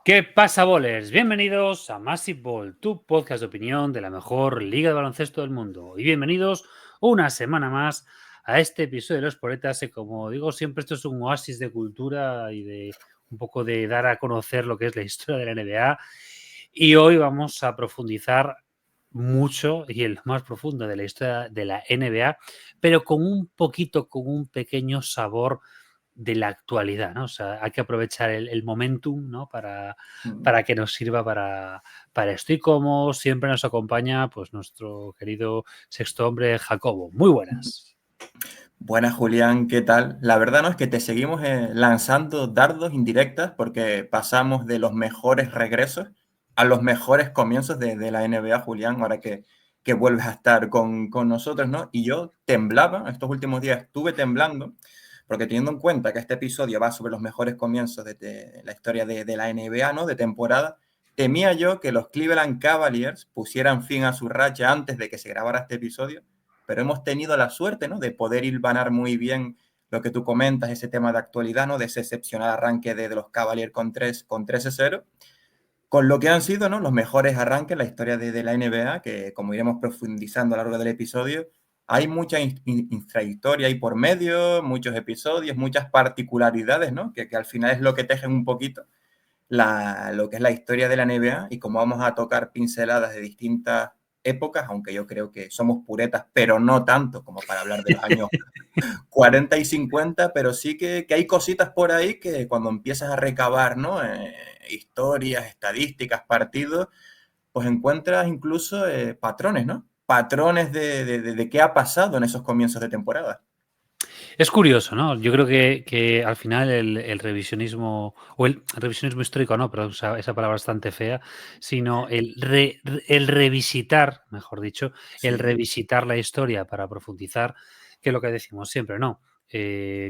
¿Qué pasa, bowlers? Bienvenidos a Massive Ball, tu podcast de opinión de la mejor liga de baloncesto del mundo. Y bienvenidos una semana más a este episodio de Los Poetas. Que, como digo siempre, esto es un oasis de cultura y de un poco de dar a conocer lo que es la historia de la NBA. Y hoy vamos a profundizar mucho y en lo más profundo de la historia de la NBA, pero con un pequeño sabor de la actualidad, ¿no? O sea, hay que aprovechar el momentum, ¿no? Para que nos sirva para esto. Y como siempre nos acompaña, pues nuestro querido sexto hombre, Jacobo. Muy buenas. Buenas, Julián, ¿qué tal? La verdad no es que te seguimos lanzando dardos indirectas porque pasamos de los mejores regresos a los mejores comienzos de la NBA, Julián, ahora que vuelves a estar con nosotros, ¿no? Y yo temblaba, estos últimos días estuve temblando, porque teniendo en cuenta que este episodio va sobre los mejores comienzos de la historia de la NBA, ¿no? De temporada, temía yo que los Cleveland Cavaliers pusieran fin a su racha antes de que se grabara este episodio, pero hemos tenido la suerte, ¿no? De poder hilvanar muy bien lo que tú comentas, ese tema de actualidad, ¿no? De ese excepcional arranque de los Cavaliers con 13-0, con lo que han sido, ¿no? Los mejores arranques en la historia de la NBA, que como iremos profundizando a lo largo del episodio, hay mucha intrahistoria ahí por medio, muchos episodios, muchas particularidades, ¿no? Que al final es lo que tejen un poquito lo que es la historia de la NBA, y como vamos a tocar pinceladas de distintas épocas, aunque yo creo que somos puretas, pero no tanto como para hablar de los años 40 y 50, pero sí que hay cositas por ahí que cuando empiezas a recabar, ¿no? Historias, estadísticas, partidos, pues encuentras incluso patrones, ¿no? Patrones de qué ha pasado en esos comienzos de temporada. Es curioso, ¿no? Yo creo que al final el revisionismo, o el revisionismo histórico, no, pero esa palabra es bastante fea, sino el revisitar, mejor dicho, el Sí. revisitar la historia para profundizar, que es lo que decimos siempre, ¿no?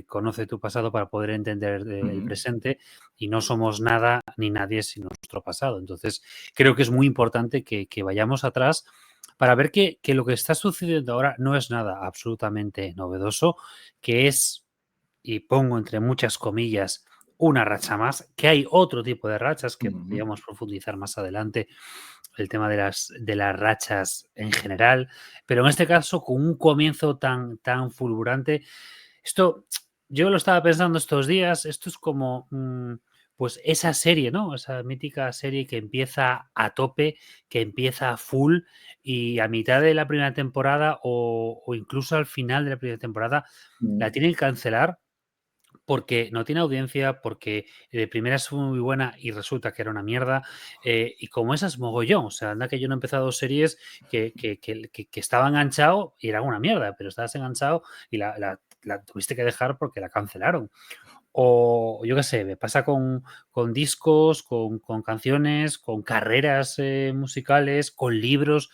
Conoce tu pasado para poder entender el presente, y no somos nada ni nadie sin nuestro pasado. Entonces, creo que es muy importante que vayamos atrás para ver que lo que está sucediendo ahora no es nada absolutamente novedoso, que es, y pongo entre muchas comillas, una racha más, que hay otro tipo de rachas que podríamos profundizar más adelante, el tema de las rachas en general, pero en este caso con un comienzo tan fulgurante. Esto, yo lo estaba pensando estos días, esto es como pues esa serie, ¿no? Esa mítica serie que empieza a tope, que empieza a full, y a mitad de la primera temporada o incluso al final de la primera temporada la tienen que cancelar porque no tiene audiencia, porque de primeras fue muy buena y resulta que era una mierda, y como esas mogollón. O sea, anda que yo no he empezado series que estaba enganchado y era una mierda, pero estabas enganchado y la tuviste que dejar porque la cancelaron. O yo qué sé, me pasa con discos, con canciones, con carreras musicales, con libros.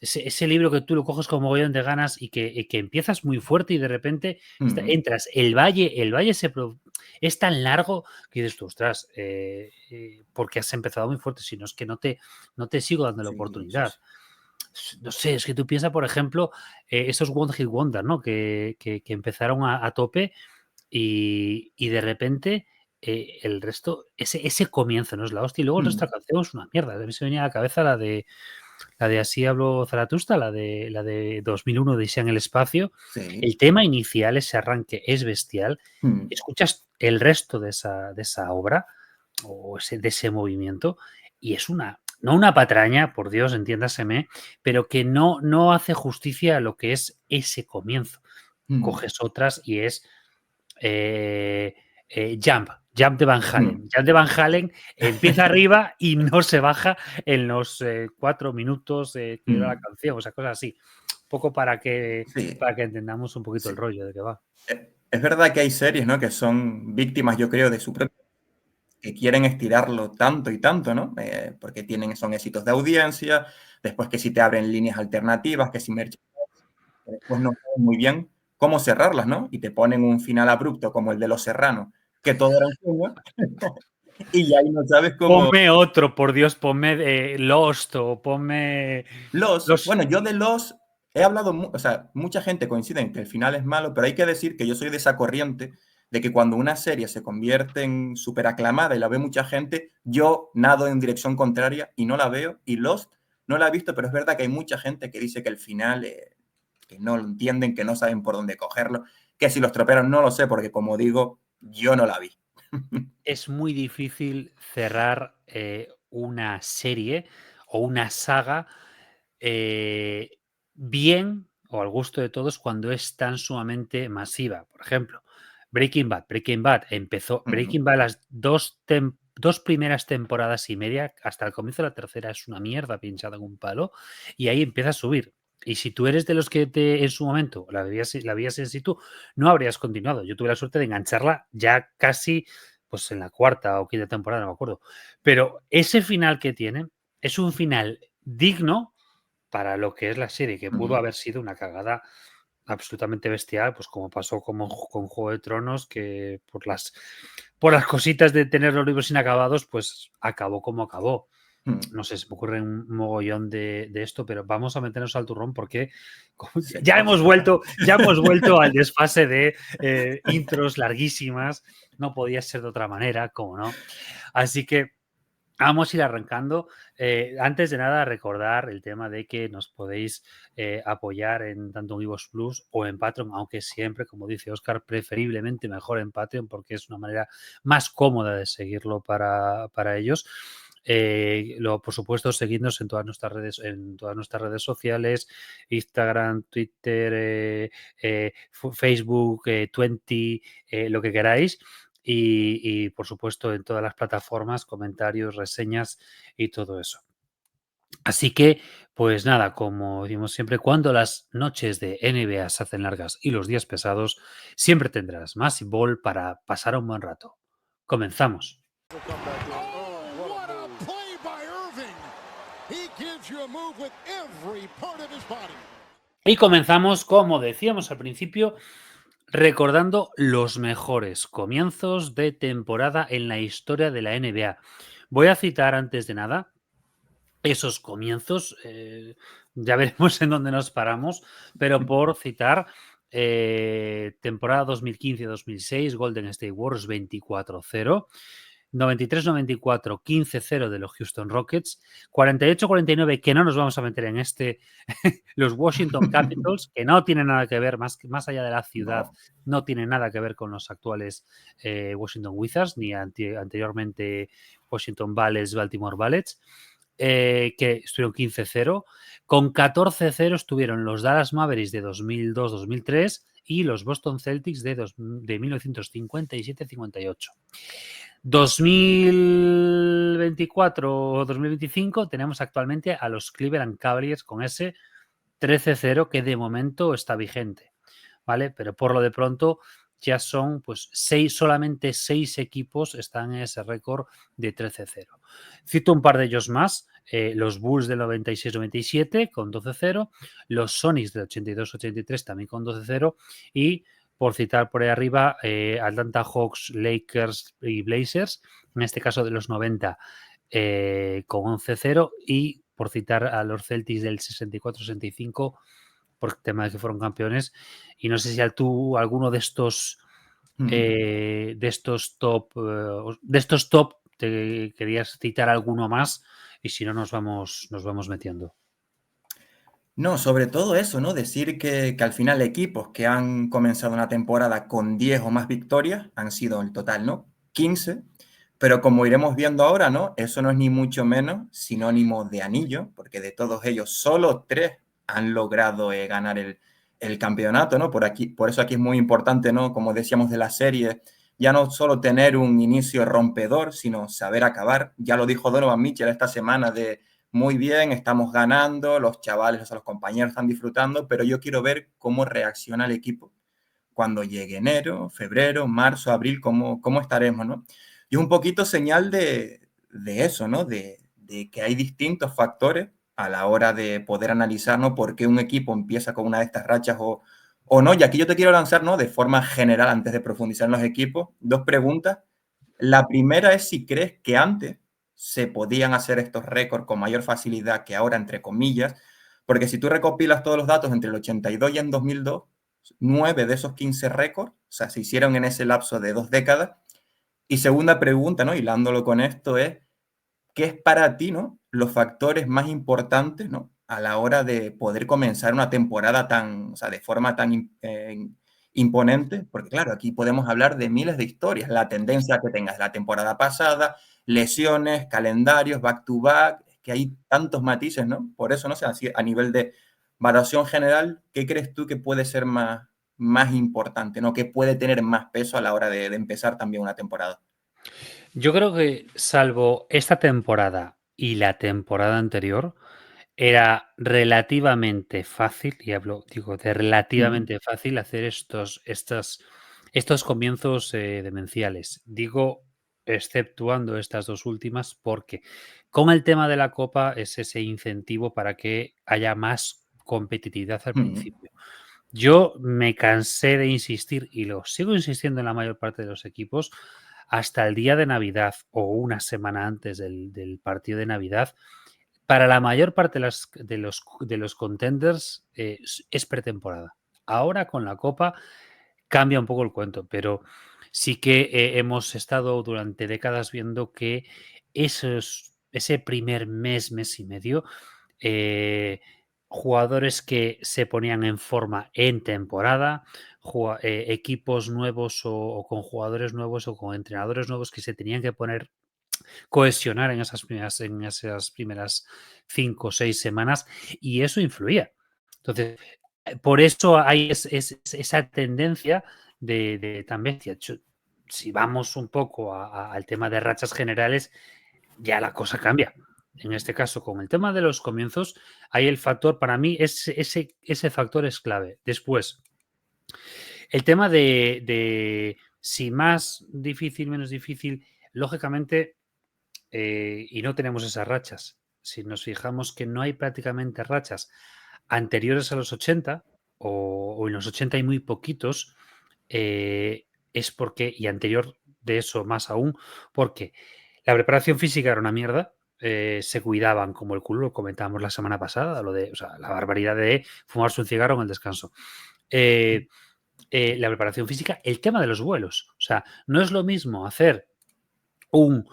Ese libro que tú lo coges con mogollón de ganas y que empiezas muy fuerte y de repente entras. El valle es tan largo que dices tú, ostras, porque has empezado muy fuerte, si no es que no te sigo dando la Sí, sí, oportunidad. sí. No sé, es que tú piensas, por ejemplo, esos One Hit Wonder, ¿no? Que empezaron a tope y de repente el resto, ese comienzo no es la hostia, y luego el resto de la canción es una mierda. A mí se venía a la cabeza la de Así habló Zaratustra, la de 2001, Odisea en el espacio. Sí. El tema inicial, ese arranque es bestial. Escuchas el resto de esa obra o de ese movimiento y es no una patraña, por Dios, entiéndaseme, pero que no hace justicia a lo que es ese comienzo. Coges otras y es Jump de Van Halen. Jump de Van Halen empieza arriba y no se baja en los 4 minutos que dura la canción, o sea, cosas así. Un poco para que Sí, entendamos un poquito el sí. rollo de que va. Es verdad que hay series, ¿no? Que son víctimas, yo creo, de su propio, que quieren estirarlo tanto y tanto, ¿no? Porque son éxitos de audiencia, después que si te abren líneas alternativas, que si después no saben muy bien cómo cerrarlas, ¿no? Y te ponen un final abrupto como el de Los Serranos, que todo era un sueño, y ya ahí no sabes cómo. Ponme otro, por Dios, ponme Lost o ponme los. Bueno, yo de Los he hablado, o sea, mucha gente coincide en que el final es malo, pero hay que decir que yo soy de esa corriente de que cuando una serie se convierte en súper aclamada y la ve mucha gente, yo nado en dirección contraria y no la veo. Y Lost no la he visto, pero es verdad que hay mucha gente que dice que el final, que no lo entienden, que no saben por dónde cogerlo, que si los tropearon no lo sé, porque como digo, yo no la vi. Es muy difícil cerrar una serie o una saga bien o al gusto de todos cuando es tan sumamente masiva. Por ejemplo, Breaking Bad. Breaking Bad las dos primeras temporadas y media, hasta el comienzo de la tercera, es una mierda pinchada en un palo, y ahí empieza a subir. Y si tú eres de los que en su momento la veías en situ, no habrías continuado. Yo tuve la suerte de engancharla ya casi pues en la cuarta o quinta temporada, no me acuerdo. Pero ese final que tiene es un final digno para lo que es la serie, que pudo haber sido una cagada absolutamente bestial, pues como pasó con Juego de Tronos, que por las cositas de tener los libros inacabados, pues acabó como acabó. No sé, se me ocurre un mogollón de esto, pero vamos a meternos al turrón porque ya hemos vuelto al desfase de intros larguísimas. No podía ser de otra manera, como no. Así que vamos a ir arrancando. Antes de nada, recordar el tema de que nos podéis apoyar en tanto en iVoox Plus o en Patreon, aunque siempre, como dice Óscar, preferiblemente mejor en Patreon porque es una manera más cómoda de seguirlo para ellos. Por supuesto, seguidnos en todas nuestras redes sociales, Instagram, Twitter, Facebook, Twenty, lo que queráis. Y, por supuesto, en todas las plataformas, comentarios, reseñas y todo eso. Así que, pues nada, como decimos siempre, cuando las noches de NBA se hacen largas y los días pesados, siempre tendrás más ball para pasar un buen rato. Comenzamos. Y comenzamos, como decíamos al principio, recordando los mejores comienzos de temporada en la historia de la NBA. Voy a citar antes de nada esos comienzos, ya veremos en dónde nos paramos, pero por citar temporada 2015-2006, Golden State Warriors 24-0. 93-94, 15-0 de los Houston Rockets, 48-49, que no nos vamos a meter en los Washington Capitals, que no tienen nada que ver, más allá de la ciudad, no tiene nada que ver con los actuales Washington Wizards, ni anteriormente Washington Bullets, Baltimore Bullets, que estuvieron 15-0. Con 14-0 estuvieron los Dallas Mavericks de 2002-2003 y los Boston Celtics de 1957-58. 2024 o 2025 tenemos actualmente a los Cleveland Cavaliers con ese 13-0 que de momento está vigente, ¿vale? Pero por lo de pronto ya son pues solamente 6 equipos están en ese récord de 13-0. Cito un par de ellos más, los Bulls del 96-97 con 12-0, los Sonics del 82-83 también con 12-0 y por citar por ahí arriba, Atlanta Hawks, Lakers y Blazers, en este caso de los 90 con 11-0 y por citar a los Celtics del 64-65 por el tema de que fueron campeones. Y no sé si tú alguno de estos top te querías citar alguno más y si no nos vamos metiendo. No, sobre todo eso, ¿no? Decir que al final equipos que han comenzado una temporada con 10 o más victorias han sido en total, ¿no? 15, pero como iremos viendo ahora, ¿no? Eso no es ni mucho menos sinónimo de anillo, porque de todos ellos solo 3 han logrado ganar el campeonato, ¿no? Por eso aquí es muy importante, ¿no? Como decíamos de la serie, ya no solo tener un inicio rompedor, sino saber acabar. Ya lo dijo Donovan Mitchell esta semana de muy bien, estamos ganando, los chavales, o sea, los compañeros están disfrutando, pero yo quiero ver cómo reacciona el equipo cuando llegue enero, febrero, marzo, abril, cómo estaremos, ¿no? Y es un poquito señal de eso, ¿no? De que hay distintos factores a la hora de poder analizar, ¿no? Por qué un equipo empieza con una de estas rachas o no. Y aquí yo te quiero lanzar, ¿no? De forma general, antes de profundizar en los equipos, 2 preguntas. La primera es si crees que antes se podían hacer estos récords con mayor facilidad que ahora, entre comillas, porque si tú recopilas todos los datos entre el 82 y en 2002, 9 de esos 15 récords sea, se hicieron en ese lapso de 2 décadas. Y segunda pregunta, ¿no? Hilándolo con esto es, ¿qué es para ti, ¿no? Los factores más importantes, ¿no? A la hora de poder comenzar una temporada tan, o sea, de forma tan imponente, porque claro, aquí podemos hablar de miles de historias, la tendencia que tengas la temporada pasada, lesiones, calendarios, back to back, que hay tantos matices, ¿no? Por eso, no sé, así, a nivel de valoración general, ¿qué crees tú que puede ser más importante, ¿no? ¿Qué puede tener más peso a la hora de empezar también una temporada? Yo creo que salvo esta temporada y la temporada anterior, era relativamente fácil, y digo, de Mm, relativamente fácil hacer estos comienzos demenciales. Digo, exceptuando estas dos últimas, porque con el tema de la Copa es ese incentivo para que haya más competitividad al mm, principio. Yo me cansé de insistir y lo sigo insistiendo en la mayor parte de los equipos hasta el día de Navidad o una semana antes del partido de Navidad. Para la mayor parte de los contenders es pretemporada. Ahora con la Copa cambia un poco el cuento, pero sí que hemos estado durante décadas viendo que ese primer mes y medio, eh, jugadores que se ponían en forma en temporada, equipos nuevos o con jugadores nuevos o con entrenadores nuevos que se tenían que cohesionar en esas primeras 5 o 6 semanas, y eso influía. Entonces, por eso hay esa tendencia de también, si vamos un poco al tema de rachas generales, ya la cosa cambia. En este caso, con el tema de los comienzos, hay el factor, para mí, ese factor es clave. Después, el tema de si más difícil, menos difícil, lógicamente, y no tenemos esas rachas. Si nos fijamos que no hay prácticamente rachas anteriores a los 80 o en los 80 hay muy poquitos, es porque, y anterior de eso más aún, porque la preparación física era una mierda, se cuidaban como el culo, lo comentábamos la semana pasada, o sea, la barbaridad de fumarse un cigarro en el descanso. Eh, la preparación física, el tema de los vuelos. O sea, no es lo mismo hacer un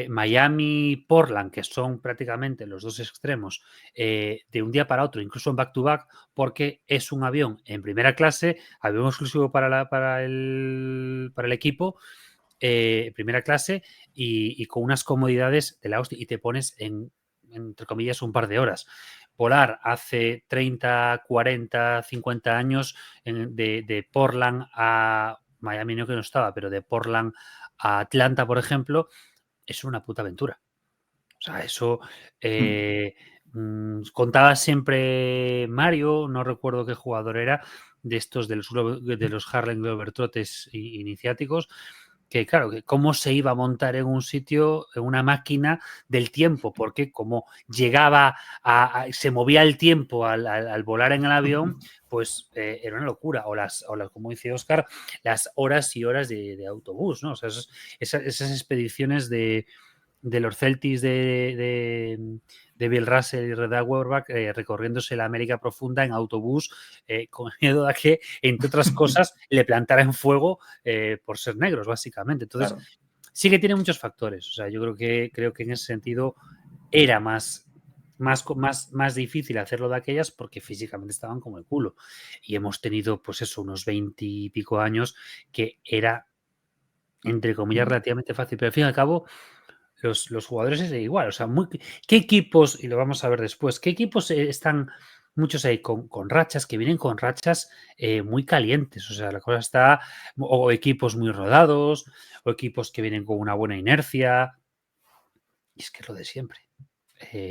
Miami-Portland, que son prácticamente los dos extremos, de un día para otro, incluso en back-to-back, porque es un avión en primera clase, avión exclusivo para el equipo, primera clase, y con unas comodidades de la hostia, y te pones entre comillas, un par de horas. Volar hace 30, 40, 50 años de Portland a Miami, no que no estaba, pero de Portland a Atlanta, por ejemplo, es una puta aventura. O sea, eso mm, contaba siempre Mario, no recuerdo qué jugador era, de estos de los Harlem Globetrotters iniciáticos, que claro, que cómo se iba a montar en un sitio, en una máquina del tiempo, porque como llegaba se movía el tiempo al volar en el avión, pues era una locura. O las, como dice Oscar, las horas y horas de autobús, ¿no? O sea, esas expediciones de los Celtics de Bill Russell y Red Auerbach, recorriéndose la América profunda en autobús, con miedo a que, entre otras cosas, le plantaran fuego por ser negros, básicamente. Entonces, claro. sí que tiene muchos factores. O sea, yo creo que en ese sentido era más difícil hacerlo de aquellas porque físicamente estaban como el culo. Y hemos tenido, pues eso, unos 20 y pico años que era, entre comillas, Mm, relativamente fácil. Pero al fin y al cabo, los jugadores es igual. O sea, ¿qué equipos, y lo vamos a ver después, qué equipos están muchos ahí con rachas, que vienen con rachas muy calientes? O sea, la cosa está, o equipos muy rodados, o equipos que vienen con una buena inercia. Y es que es lo de siempre.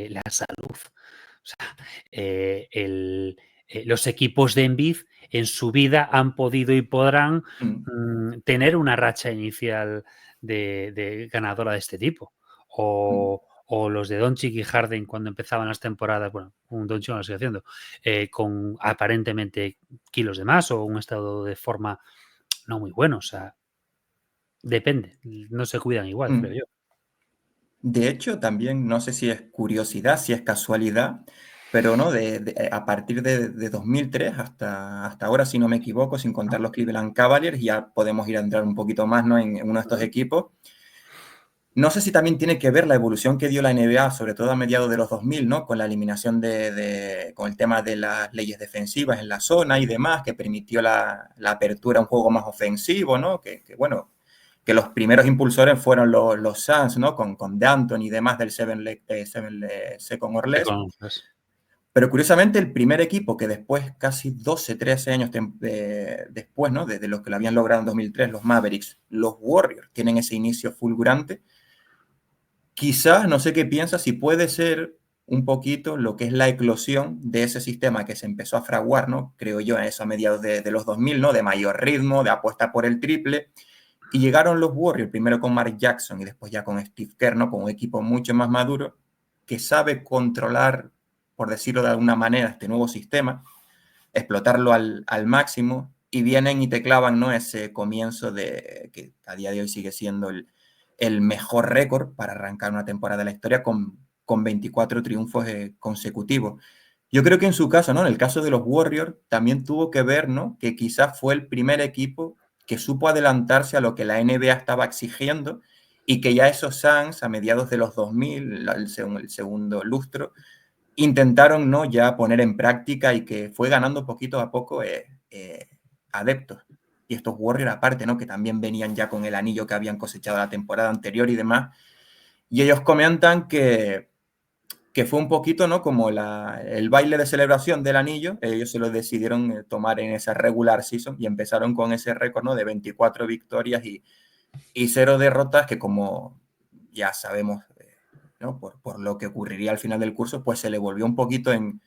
La salud. O sea, los equipos de Envid en su vida han podido y podrán mm, tener una racha inicial de ganadora de este tipo. mm. O los de Doncic y Harden cuando empezaban las temporadas, bueno, un Doncic no lo sigue haciendo, con aparentemente kilos de más o un estado de forma no muy bueno. O sea, depende. No se cuidan igual, creo Mm. yo. De hecho, también no sé si es curiosidad, si es casualidad, pero ¿no? A partir de 2003 hasta ahora, si no me equivoco, sin contar los Cleveland Cavaliers, ya podemos ir a entrar un poquito más, ¿no? En uno de estos equipos. No sé si también tiene que ver la evolución que dio la NBA, sobre todo a mediados de los 2000, ¿no? Con la eliminación con el tema de las leyes defensivas en la zona y demás, que permitió la apertura a un juego más ofensivo, ¿no? Bueno, que los primeros impulsores fueron los Suns, ¿no? Con D'Antoni y demás del Seven Second or ¿Qué Less. conoces? Pero curiosamente, el primer equipo que después, casi 12, 13 años después, ¿no? Desde los que lo habían logrado en 2003, los Mavericks, los Warriors, tienen ese inicio fulgurante. Quizás, no sé qué piensas, si puede ser un poquito lo que es la eclosión de ese sistema que se empezó a fraguar, ¿no? Creo yo, en eso a mediados de los 2000, ¿no? De mayor ritmo, de apuesta por el triple. Y llegaron los Warriors, primero con Mark Jackson y después ya con Steve Kerr, ¿no? Con un equipo mucho más maduro que sabe controlar, por decirlo de alguna manera, este nuevo sistema, explotarlo al máximo, y vienen y te clavan, ¿no? Ese comienzo que a día de hoy sigue siendo el mejor récord para arrancar una temporada de la historia con 24 triunfos consecutivos. Yo creo que en su caso, ¿no? En el caso de los Warriors, también tuvo que ver, ¿no? Que quizás fue el primer equipo que supo adelantarse a lo que la NBA estaba exigiendo, y que ya esos Suns, a mediados de los 2000, el segundo lustro, intentaron, ¿no? Ya poner en práctica, y que fue ganando poquito a poco adeptos. Y estos Warriors aparte, ¿no? Que también venían ya con el anillo que habían cosechado la temporada anterior y demás. Y ellos comentan que fue un poquito, ¿no? Como el baile de celebración del anillo. Ellos se lo decidieron tomar en esa regular season y empezaron con ese récord, ¿no? De 24 victorias y 0 derrotas, que, como ya sabemos, ¿no? Por lo que ocurriría al final del curso, pues se le volvió un poquito en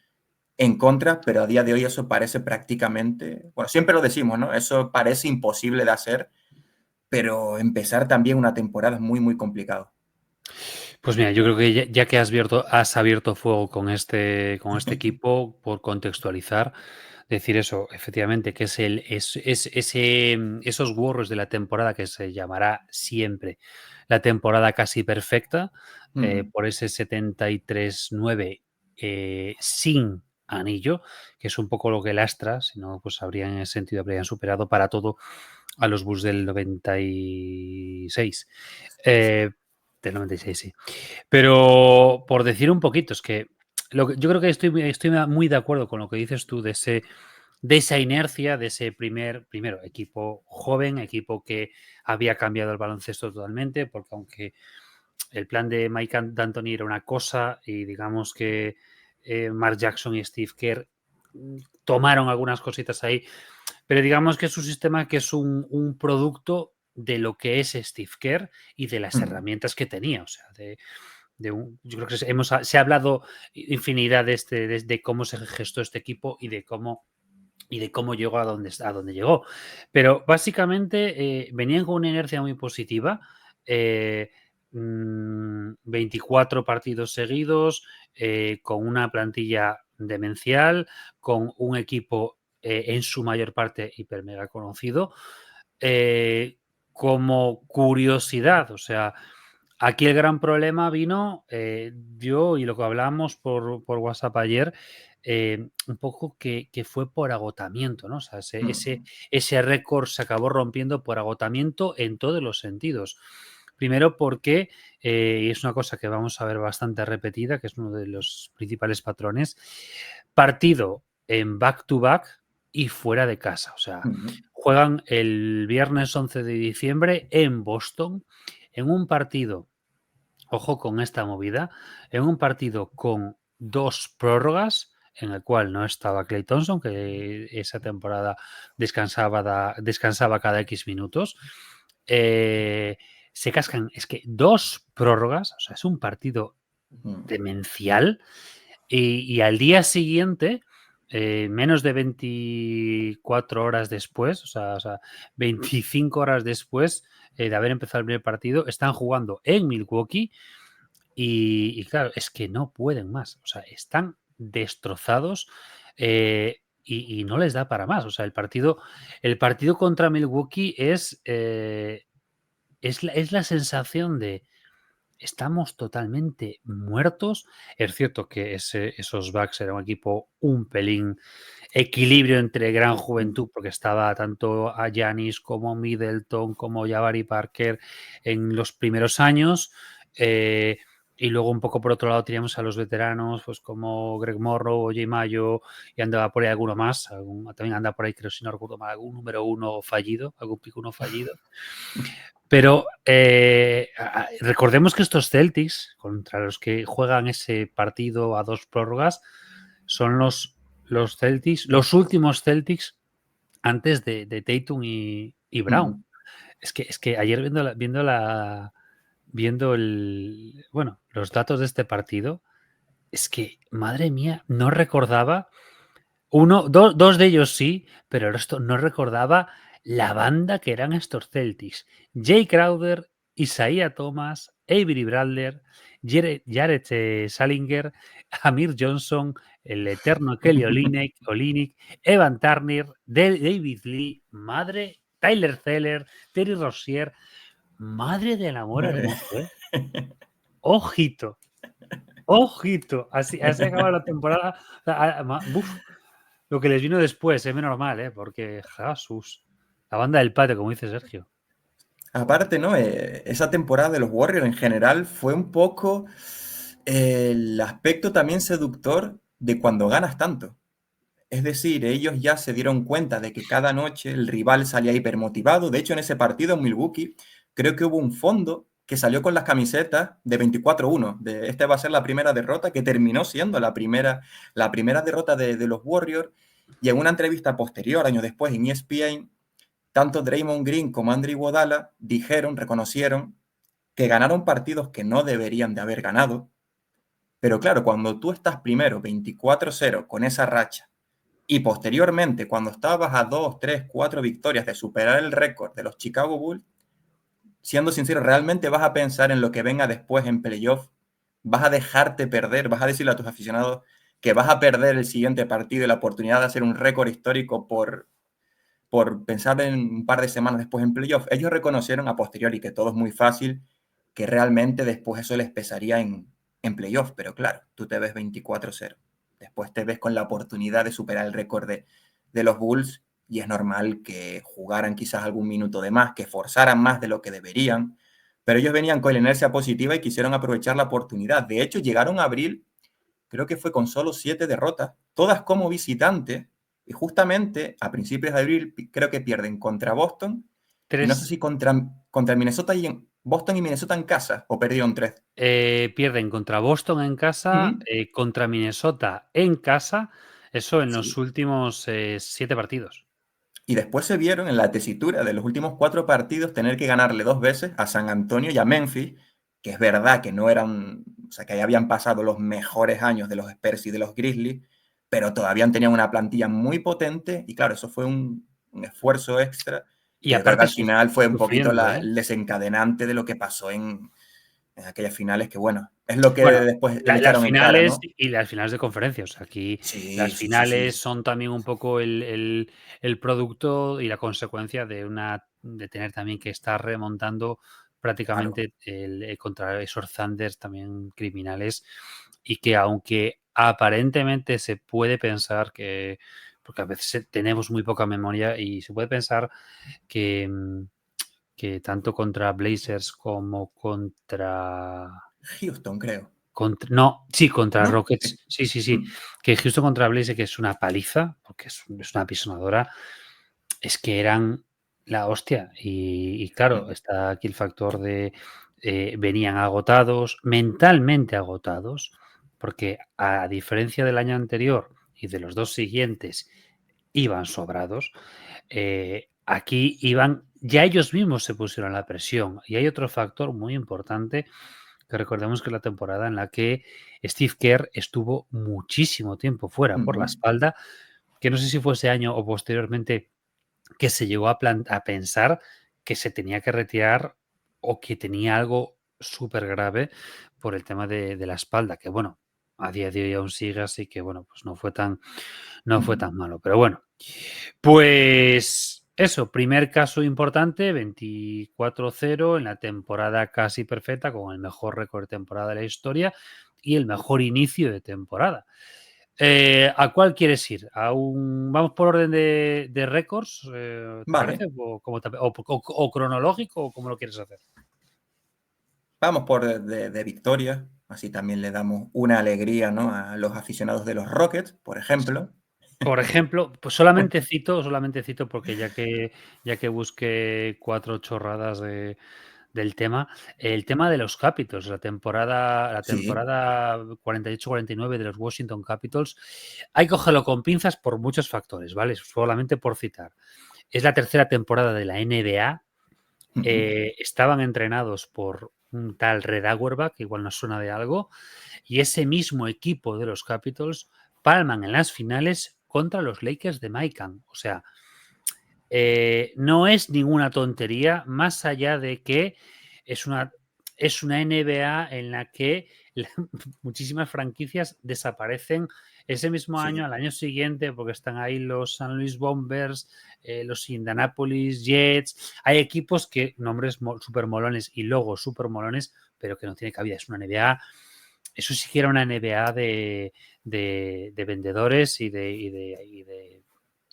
contra, pero a día de hoy eso parece prácticamente, bueno, siempre lo decimos, ¿no? Eso parece imposible de hacer, pero empezar también una temporada es muy, muy complicado. Pues mira, yo creo que ya que has abierto fuego con este equipo, por contextualizar, decir eso, efectivamente, que esos Warriors de la temporada que se llamará siempre la temporada casi perfecta, por ese 73-9 sin anillo, que es un poco lo que lastra, si no, pues habrían superado para todo a los Bulls del 96. Del 96, sí. Pero por decir un poquito, es que yo creo que estoy muy de acuerdo con lo que dices tú de esa inercia, de ese primero equipo joven, equipo que había cambiado el baloncesto totalmente, porque aunque el plan de Mike D'Antoni era una cosa y digamos que Mark Jackson y Steve Kerr tomaron algunas cositas ahí, pero digamos que es un sistema que es un producto de lo que es Steve Kerr y de las herramientas que tenía, o sea, yo creo que se ha hablado infinidad de cómo se gestó este equipo y de cómo llegó a donde llegó. Pero básicamente venían con una inercia muy positiva. 24 partidos seguidos, con una plantilla demencial, con un equipo en su mayor parte hiper mega conocido. Como curiosidad, o sea, aquí el gran problema vino, yo y lo que hablábamos por WhatsApp ayer, un poco que fue por agotamiento, ¿no? O sea, ese récord se acabó rompiendo por agotamiento en todos los sentidos. Primero porque, y es una cosa que vamos a ver bastante repetida, que es uno de los principales patrones, partido en back-to-back y fuera de casa. O sea, juegan el viernes 11 de diciembre en Boston, en un partido, ojo con esta movida, en un partido con 2 prórrogas, en el cual no estaba Klay Thompson, que esa temporada descansaba cada X minutos. Se cascan, es que 2 prórrogas, o sea, es un partido demencial, y al día siguiente, menos de 24 horas después, o sea 25 horas después de haber empezado el primer partido, están jugando en Milwaukee y claro, es que no pueden más, o sea, están destrozados, y no les da para más. O sea, el partido contra Milwaukee es la sensación de estamos totalmente muertos. Es cierto que esos Bucks era un equipo un pelín equilibrio entre gran juventud, porque estaba tanto a Giannis como Middleton, como Jabari Parker en los primeros años. Y luego un poco por otro lado teníamos a los veteranos, pues como Greg Morrow, Jay Mayo, y andaba por ahí alguno más, también anda por ahí, creo, si no recuerdo mal, algún número uno fallido, algún pico uno fallido. Pero recordemos que estos Celtics, contra los que juegan ese partido a 2 prórrogas, son los Celtics, los últimos Celtics antes de Tatum y Brown. Es que ayer viendo los datos de este partido, es que, madre mía, no recordaba dos de ellos sí, pero el resto no recordaba la banda que eran estos Celtics. Jay Crowder, Isaiah Thomas, Avery Bradley, Jared Salinger, Amir Johnson, el eterno Kelly Olynyk, Evan Turner, David Lee, Tyler Zeller, Terry Rozier. Madre del amor hermoso, ¿eh? Ojito, ojito. Así acaba la temporada. Lo que les vino después, es menos mal, ¿eh? Porque, Jesús, la banda del patio, como dice Sergio. Aparte, ¿no? Esa temporada de los Warriors en general fue un poco el aspecto también seductor de cuando ganas tanto. Es decir, ellos ya se dieron cuenta de que cada noche el rival salía hipermotivado. De hecho, en ese partido en Milwaukee, creo que hubo un fondo que salió con las camisetas de 24-1. Esta va a ser la primera derrota, que terminó siendo la primera derrota de los Warriors. Y en una entrevista posterior, años después, en ESPN, tanto Draymond Green como Andre Iguodala reconocieron que ganaron partidos que no deberían de haber ganado. Pero claro, cuando tú estás primero 24-0 con esa racha, y posteriormente, cuando estabas a 2, 3, 4 victorias de superar el récord de los Chicago Bulls, siendo sincero, ¿realmente vas a pensar en lo que venga después en playoff? ¿Vas a dejarte perder? ¿Vas a decirle a tus aficionados que vas a perder el siguiente partido y la oportunidad de hacer un récord histórico por pensar en un par de semanas después en playoff? Ellos reconocieron a posteriori que todo es muy fácil, que realmente después eso les pesaría en playoff, pero claro, tú te ves 24-0. Después te ves con la oportunidad de superar el récord de los Bulls y es normal que jugaran quizás algún minuto de más, que forzaran más de lo que deberían, pero ellos venían con la inercia positiva y quisieron aprovechar la oportunidad. De hecho, llegaron a abril, creo que fue con solo 7 derrotas, todas como visitante, y justamente a principios de abril creo que pierden contra Boston, y no sé si contra Minnesota y Boston y Minnesota en casa, o perdieron 3. Pierden contra Boston en casa, contra Minnesota en casa, eso en los últimos 7 partidos. Y después se vieron en la tesitura de los últimos 4 partidos tener que ganarle 2 veces a San Antonio y a Memphis, que es verdad que no eran, o sea, que ya habían pasado los mejores años de los Spurs y de los Grizzlies, pero todavía tenían una plantilla muy potente y claro, eso fue un esfuerzo extra Y que yo creo que aparte al final fue un poquito sufriendo, el desencadenante de lo que pasó en aquellas finales, que bueno, es lo que bueno, después le las echaron en cara, finales ¿no? y las finales de conferencias. Aquí Sí, las sí, sí, finales sí. son también un poco el producto y la consecuencia de tener también que estar remontando Claro. prácticamente contra esos Thunders también criminales y que aunque aparentemente se puede pensar que, porque a veces tenemos muy poca memoria y se puede pensar que, que tanto contra Blazers como Houston, creo. contra ¿No? Rockets. Sí. Que Houston contra Blazers, que es una paliza, porque es una pisonadora, es que eran la hostia. Y claro, está aquí el factor de venían agotados, mentalmente agotados, porque a diferencia del año anterior y de los dos siguientes, iban sobrados. Aquí iban, ya ellos mismos se pusieron la presión. Y hay otro factor muy importante que recordemos que es la temporada en la que Steve Kerr estuvo muchísimo tiempo fuera por la espalda, que no sé si fue ese año o posteriormente que se llegó a pensar que se tenía que retirar o que tenía algo súper grave por el tema de la espalda, que bueno, a día de hoy aún sigue, así que bueno, pues no fue tan malo. Pero bueno, pues Eso, primer caso importante, 24-0 en la temporada casi perfecta, con el mejor récord de temporada de la historia y el mejor inicio de temporada. ¿A cuál quieres ir? ¿Vamos por orden de récords? ¿Te Vale, parece? ¿O cronológico o cómo lo quieres hacer? vamos por de victoria, así también le damos una alegría, ¿no?, a los aficionados de los Rockets, por ejemplo. Por ejemplo, pues solamente cito porque ya que busqué 4 chorradas del tema, el tema de los Capitals, la Sí, temporada 48-49 de los Washington Capitals, hay que cogerlo con pinzas por muchos factores, ¿vale? Solamente por citar. Es la tercera temporada de la NBA, ujú, estaban entrenados por un tal Red Auerbach, que igual nos suena de algo, y ese mismo equipo de los Capitals palman en las finales contra los Lakers de Maikan. O sea, no es ninguna tontería, más allá de que es una, es una NBA en la que muchísimas franquicias desaparecen ese mismo año, sí. al año siguiente, porque están ahí los San Luis Bombers, los Indianapolis Jets. Hay equipos que nombres super molones y logos super molones, pero que no tiene cabida. Es una NBA. Eso sí que era una NBA de vendedores y de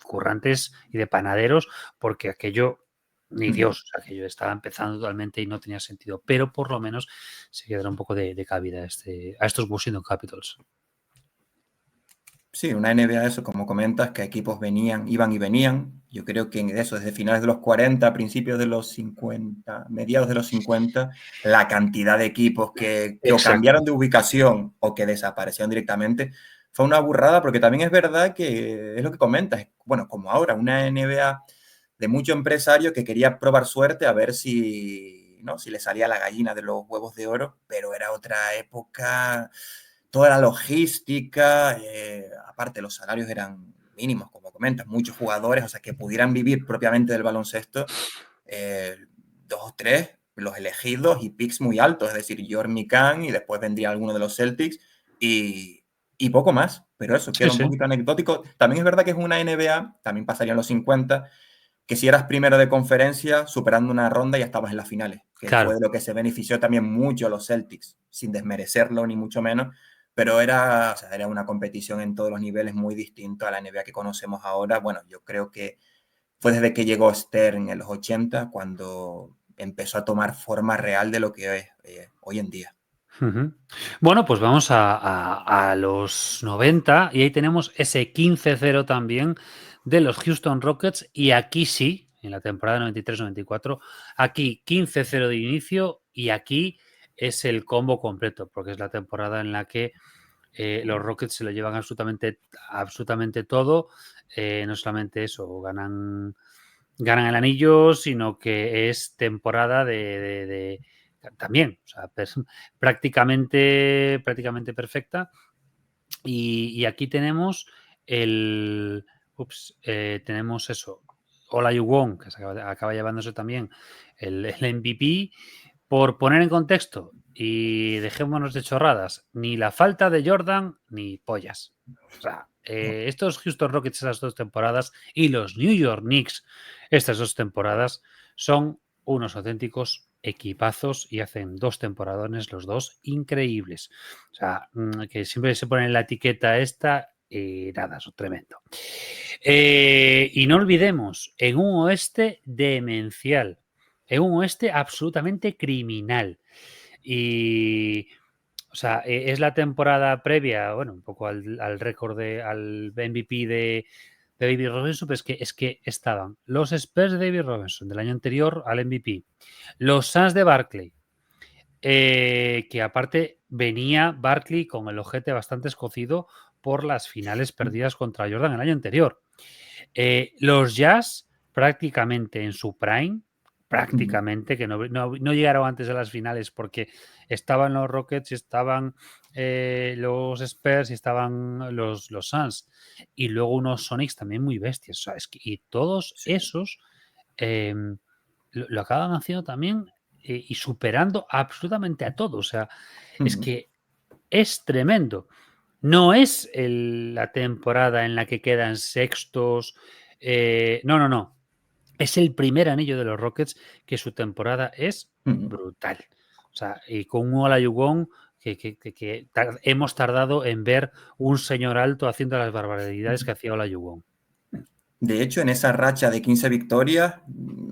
currantes y de panaderos, porque aquello, ni Ujú. Dios, aquello estaba empezando totalmente y no tenía sentido, pero por lo menos se quedará un poco de cabida a estos Washington Capitals. Sí, una NBA, eso, como comentas, que equipos venían, iban y venían. Yo creo que en eso, desde finales de los 40, principios de los 50, mediados de los 50, la cantidad de equipos que o Exacto. cambiaron de ubicación o que desaparecieron directamente fue una burrada, porque también es verdad que es lo que comentas. Bueno, como ahora, una NBA de mucho empresario que quería probar suerte a ver si, ¿no?, si le salía la gallina de los huevos de oro, pero era otra época, toda la logística, aparte los salarios eran mínimos, como comentas, muchos jugadores, o sea, que pudieran vivir propiamente del baloncesto, eh, dos o tres, los elegidos y picks muy altos, es decir, Jormi Kahn y después vendría alguno de los Celtics y poco más, pero eso Sí, queda un sí. poquito anecdótico. También es verdad que es una NBA, también pasarían los 50, que si eras primero de conferencia, superando una ronda, ya estabas en las finales, que fue Claro. de lo que se benefició también mucho a los Celtics, sin desmerecerlo ni mucho menos, pero era, o sea, era una competición en todos los niveles muy distinto a la NBA que conocemos ahora. Bueno, yo creo que fue desde que llegó Stern en los 80 cuando empezó a tomar forma real de lo que es hoy en día. Ujú. Bueno, pues vamos a los 90 y ahí tenemos ese 15-0 también de los Houston Rockets y aquí sí, en la temporada 93-94, aquí 15-0 de inicio y aquí es el combo completo, porque es la temporada en la que los Rockets se lo llevan absolutamente todo, no solamente eso, ganan el anillo, sino que es temporada también, o sea, prácticamente perfecta. Y aquí tenemos el. Tenemos eso. Olajuwon, que acaba llevándose también el MVP. Por poner en contexto, y dejémonos de chorradas, ni la falta de Jordan ni pollas. O sea, estos Houston Rockets esas 2 temporadas y los New York Knicks estas 2 temporadas son unos auténticos equipazos y hacen 2 temporadones los dos increíbles. O sea, que siempre se pone la etiqueta esta y nada, eso es tremendo. Y no olvidemos, en un oeste demencial, en un oeste absolutamente criminal. Y, o sea, es la temporada previa, bueno, un poco al récord al MVP de David Robinson, pero es que estaban los Spurs de David Robinson del año anterior al MVP, los Suns de Barkley, que aparte venía Barkley con el ojete bastante escocido por las finales perdidas contra Jordan el año anterior. Los Jazz prácticamente en su prime, prácticamente, que no llegaron antes de las finales porque estaban los Rockets y estaban los Spurs y estaban los Suns. Y luego unos Sonics también muy bestias. O sea, y todos Sí. esos eh, lo acaban haciendo también y superando absolutamente a todos. O sea, es Ujú. que es tremendo. No es la temporada en la que quedan sextos. No, no, no. es el primer anillo de los Rockets que su temporada es brutal. O sea, y con un Olajuwon que hemos tardado en ver un señor alto haciendo las barbaridades que hacía Olajuwon. De hecho, en esa racha de 15 victorias,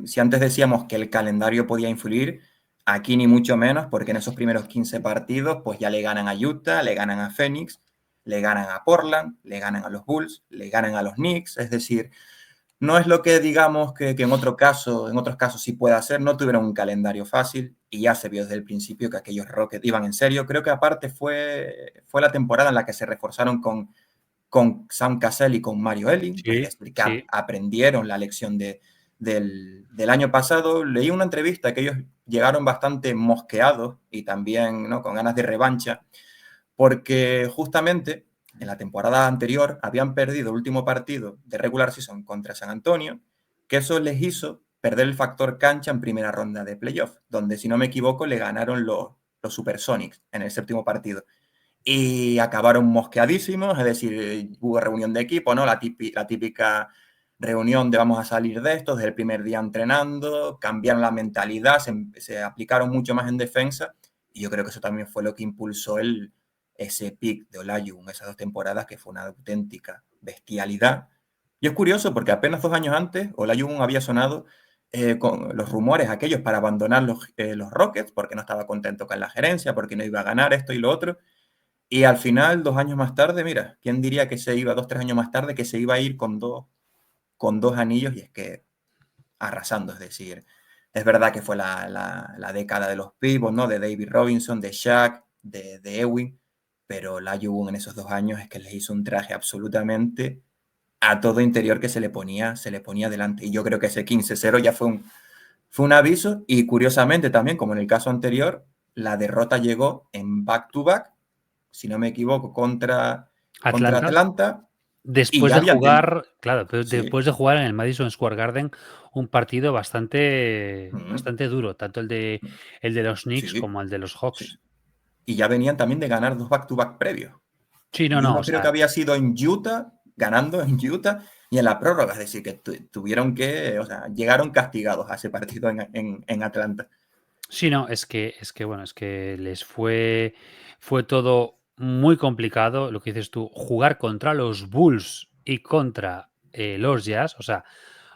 si antes decíamos que el calendario podía influir, aquí ni mucho menos, porque en esos primeros 15 partidos, pues ya le ganan a Utah, le ganan a Phoenix, le ganan a Portland, le ganan a los Bulls, le ganan a los Knicks. Es decir, no es lo que digamos que en otros casos sí puede hacer. No tuvieron un calendario fácil y ya se vio desde el principio que aquellos Rockets iban en serio. Creo que aparte fue la temporada en la que se reforzaron con Sam Cassell y con Mario Elie, es decir, que aprendieron la lección del año pasado. Leí una entrevista que ellos llegaron bastante mosqueados y también, ¿no?, con ganas de revancha, porque justamente en la temporada anterior habían perdido el último partido de regular season contra San Antonio, que eso les hizo perder el factor cancha en primera ronda de playoff, donde, si no me equivoco, le ganaron los Supersonics en el séptimo partido. Y acabaron mosqueadísimos, es decir, hubo reunión de equipo, ¿no? La típica reunión de vamos a salir de esto, desde el primer día entrenando, cambiaron la mentalidad, se aplicaron mucho más en defensa, y yo creo que eso también fue lo que impulsó ese pick de Olajuwon esas 2 temporadas, que fue una auténtica bestialidad. Y es curioso porque apenas 2 años antes, Olajuwon había sonado con los rumores aquellos para abandonar los Rockets, porque no estaba contento con la gerencia, porque no iba a ganar esto y lo otro. Y al final, 2 años más tarde, mira, ¿quién diría que se iba, 2, 3 años más tarde, que se iba a ir con dos anillos? Y es que arrasando, es decir, es verdad que fue la década de los pivots, ¿no? De David Robinson, de Shaq, de Ewing, pero Olajuwon en esos 2 años es que les hizo un traje absolutamente a todo interior que se le ponía delante. Y yo creo que ese 15-0 ya fue un aviso, y curiosamente también, como en el caso anterior, la derrota llegó en back-to-back, si no me equivoco, contra Atlanta. Y Después ya de habían jugar, claro, pero sí. después de jugar en el Madison Square Garden un partido bastante duro, tanto el de los Knicks Sí, como el de los sí. Hawks. Y ya venían también de ganar 2 back-to-back previos. Sí, Y o uno creo que sea, había sido en Utah, ganando en Utah, y en la prórroga. Es decir, que tuvieron que, o sea, llegaron castigados a ese partido en Atlanta. sí, no, es que bueno, es que les fue todo muy complicado, lo que dices tú, jugar contra los Bulls y contra los Jazz, o sea,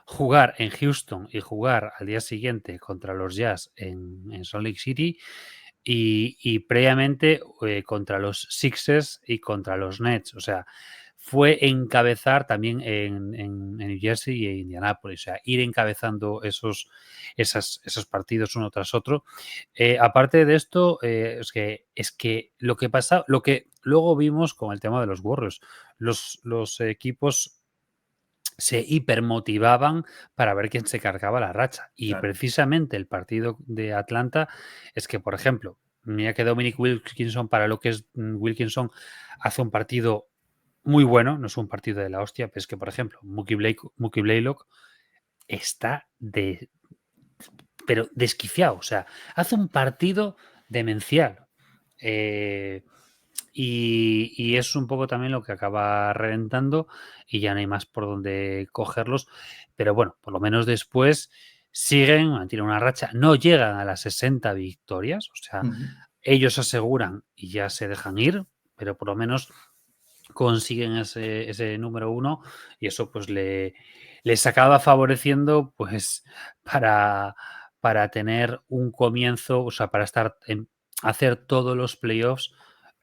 jugar en Houston y jugar al día siguiente contra los Jazz en Salt Lake City y previamente contra los Sixers y contra los Nets, o sea, fue encabezar también en New Jersey y en Indianápolis, o sea, ir encabezando esos partidos uno tras otro. Aparte de esto, es que lo que pasa, lo que luego vimos con el tema de los Warriors, los equipos se hipermotivaban para ver quién se cargaba la racha. Y Claro. precisamente el partido de Atlanta es que, por ejemplo, mira que Dominic Wilkinson, para lo que es Wilkinson, hace un partido muy bueno, no es un partido de la hostia, pero es que, por ejemplo, Mookie Blaylock está pero desquiciado, o sea, hace un partido demencial. Y es un poco también lo que acaba reventando y ya no hay más por donde cogerlos. Pero bueno, por lo menos después siguen, mantienen una racha, no llegan a las 60 victorias, o sea, ellos aseguran y ya se dejan ir, pero por lo menos consiguen ese número 1 y eso pues les acaba favoreciendo pues para tener un comienzo, o sea, para hacer todos los playoffs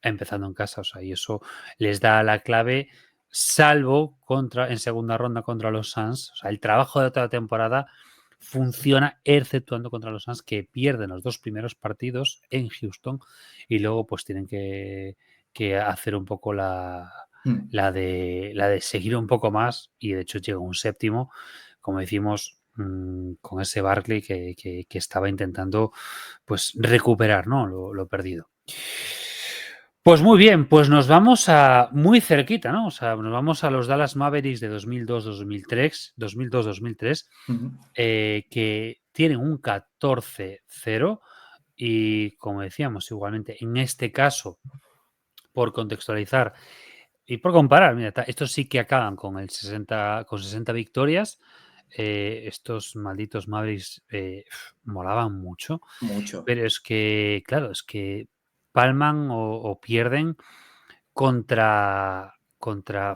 empezando en casa, o sea, y eso les da la clave, salvo en segunda ronda contra los Suns, o sea, el trabajo de toda la temporada funciona exceptuando contra los Suns, que pierden los 2 primeros partidos en Houston y luego pues tienen que hacer un poco la de seguir un poco más, y de hecho llega un séptimo, como decimos, con ese Barkley que estaba intentando pues recuperar, ¿no?, lo perdido. Pues muy bien, pues nos vamos a muy cerquita, ¿no? O sea, nos vamos a los Dallas Mavericks de 2002-2003, que tienen un 14-0 y, como decíamos, igualmente, en este caso, por contextualizar y por comparar, mira, estos sí que acaban con 60 victorias, estos malditos Mavericks molaban mucho, Mucho. pero es que, claro, es que palman o pierden contra, contra,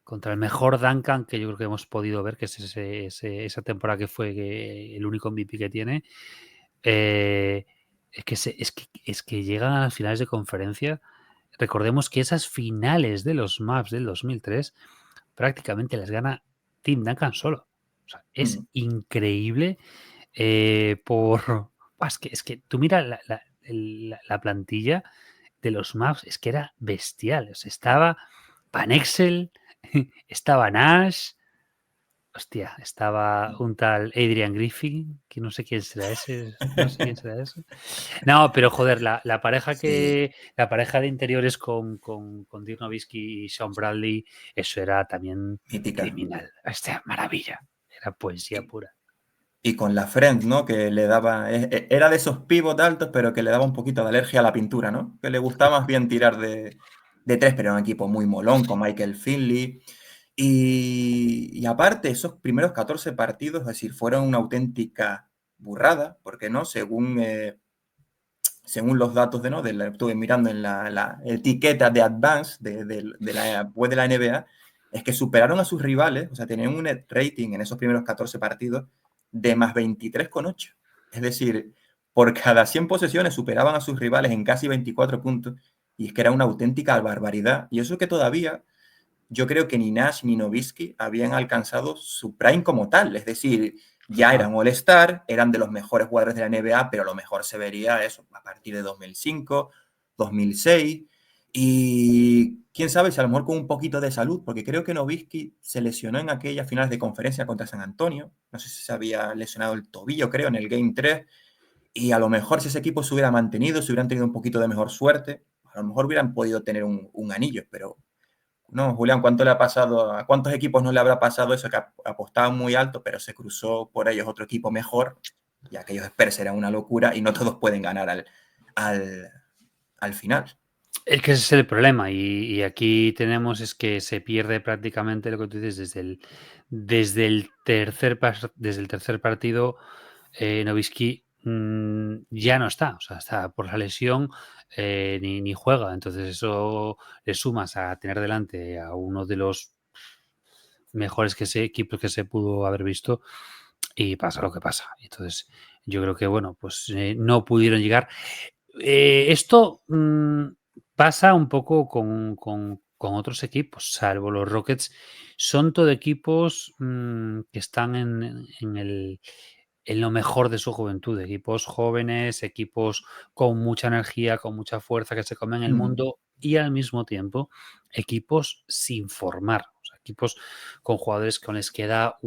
contra el mejor Duncan que yo creo que hemos podido ver, que es esa temporada que fue el único MVP que tiene. Es que llegan a las finales de conferencia. Recordemos que esas finales de los Mavs del 2003 prácticamente las gana Tim Duncan solo. O sea, es Mm. increíble por... Es que tú mira la plantilla de los Mavs, es que era bestial. O sea, estaba Van Exel, estaba Nash, hostia, estaba un tal Adrian Griffin, que no sé quién será ese, no sé quién será ese. No, pero joder, la pareja Sí, la pareja de interiores con Dirk Nowitzki y Sean Bradley, eso era también mítica. criminal. Hostia, maravilla. Era poesía Y, pura. y con la Friend, ¿no? Que le daba, era de esos pivot altos, pero que le daba un poquito de alergia a la pintura, ¿no? Que le gustaba más bien tirar de tres, pero era un equipo muy molón, con Michael Finley. Y aparte, esos primeros 14 partidos, es decir, fueron una auténtica burrada, porque no, según los datos de, ¿no? Estuve mirando en la etiqueta de Advance de la web de la NBA, es que superaron a sus rivales, o sea, tenían un net rating en esos primeros 14 partidos de más 23,8. Es decir, por cada 100 posesiones superaban a sus rivales en casi 24 puntos, y es que era una auténtica barbaridad. Y eso que todavía yo creo que ni Nash ni Nowitzki habían alcanzado su prime como tal. Es decir, ya Ah, eran All-Star, eran de los mejores jugadores de la NBA, pero lo mejor se vería eso a partir de 2005, 2006. Y quién sabe si a lo mejor con un poquito de salud, porque creo que Nowitzki se lesionó en aquellas finales de conferencia contra San Antonio. No sé si se había lesionado el tobillo, creo, en el Game 3. Y a lo mejor si ese equipo se hubiera mantenido, si hubieran tenido un poquito de mejor suerte, a lo mejor hubieran podido tener un anillo, pero no, Julián, ¿cuánto le ha pasado? ¿A cuántos equipos no le habrá pasado eso? Que apostaban muy alto, pero se cruzó por ellos otro equipo mejor, y aquellos Spurs eran una locura y no todos pueden ganar al, al final. es que ese es el problema y aquí tenemos es que se pierde prácticamente lo que tú dices desde el tercer partido. Nowitzki ya no está, o sea, está por la lesión, ni juega. Entonces eso le sumas a tener delante a uno de los mejores equipos que se pudo haber visto y pasa lo que pasa. Entonces yo creo que, bueno, pues no pudieron llegar. Esto pasa un poco con otros equipos, salvo los Rockets. Son todo equipos que están en lo mejor de su juventud. Equipos jóvenes, equipos con mucha energía, con mucha fuerza, que se comen el Mm, mundo y al mismo tiempo equipos sin formar. O sea, equipos con jugadores que aún les queda,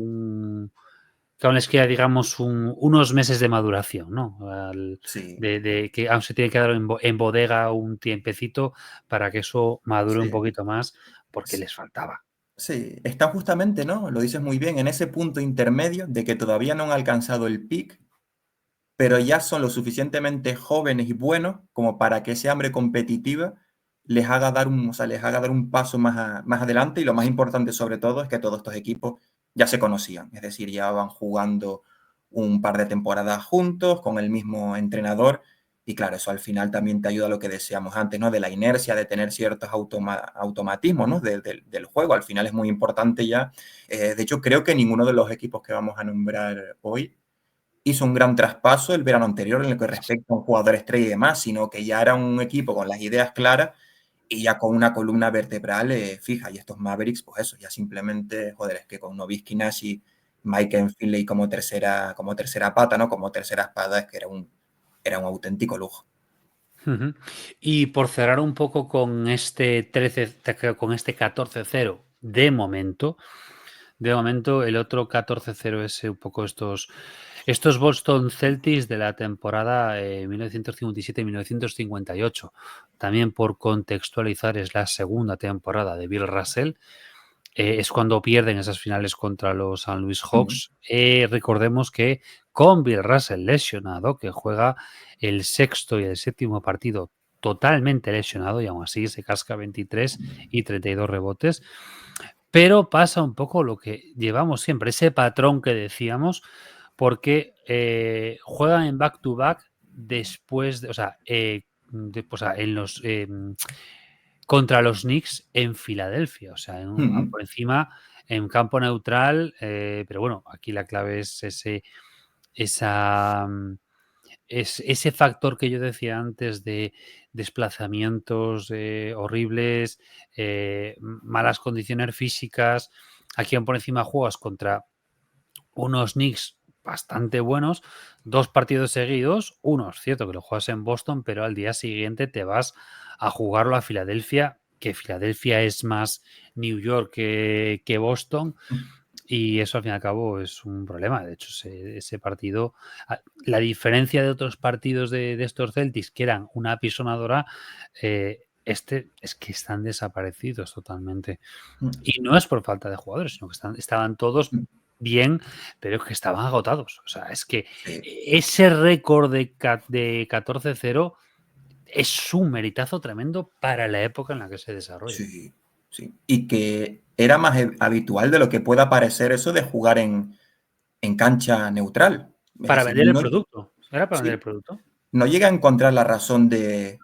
digamos, unos meses de maduración, ¿no? sí, De que aún se tiene que dar en bodega un tiempecito para que eso madure un sí. poquito más, porque les faltaba. Sí, están justamente, ¿no? Lo dices muy bien, en ese punto intermedio de que todavía no han alcanzado el pick, pero ya son lo suficientemente jóvenes y buenos como para que ese hambre competitiva les haga dar un, o sea, les haga dar un paso más adelante. Y lo más importante sobre todo es que todos estos equipos ya se conocían, es decir, ya van jugando un par de temporadas juntos con el mismo entrenador. Y claro, eso al final también te ayuda a lo que decíamos antes, ¿no? De la inercia, de tener ciertos automatismos, ¿no? Del juego. Al final es muy importante ya. De hecho, creo que ninguno de los equipos que vamos a nombrar hoy hizo un gran traspaso el verano anterior en lo que respecta a un jugador estrella y demás, sino que ya era un equipo con las ideas claras y ya con una columna vertebral fija. Y estos Mavericks, pues eso, ya simplemente, joder, es que con Nowitzki, Nash y Mike Finley como tercera pata, ¿no? Como tercera espada, es que era un auténtico lujo. Ujú. Y por cerrar un poco con este 13, con este 14-0 de momento el otro 14-0 es un poco estos Boston Celtics de la temporada 1957-1958. También por contextualizar es la segunda temporada de Bill Russell. Es cuando pierden esas finales contra los San Luis Mm, Hawks. Recordemos que con Bill Russell lesionado, que juega el sexto y el séptimo partido totalmente lesionado y aún así se casca 23 y 32 rebotes. Pero pasa un poco lo que llevamos siempre, ese patrón que decíamos, porque juegan en back-to-back después, o sea, en los contra los Knicks en Filadelfia, o sea, por encima en campo neutral, pero bueno, aquí la clave es ese factor que yo decía antes de desplazamientos horribles, malas condiciones físicas. Aquí por encima juegas contra unos Knicks bastante buenos, 2 partidos seguidos, uno es cierto que lo juegas en Boston, pero al día siguiente te vas a jugarlo a Filadelfia, que Filadelfia es más New York que Boston, y eso al fin y al cabo es un problema. De hecho, ese partido, la diferencia de otros partidos de estos Celtics, que eran una apisonadora, es que están desaparecidos totalmente. Y no es por falta de jugadores, sino que estaban todos bien, pero es que estaban agotados. O sea, es que ese récord de 14-0 es un meritazo tremendo para la época en la que se desarrolla. Sí, sí. Y que era más habitual de lo que pueda parecer eso de jugar en cancha neutral. Es Para decir, vender el producto. ¿Era para vender el sí, producto? no llega a encontrar la razón de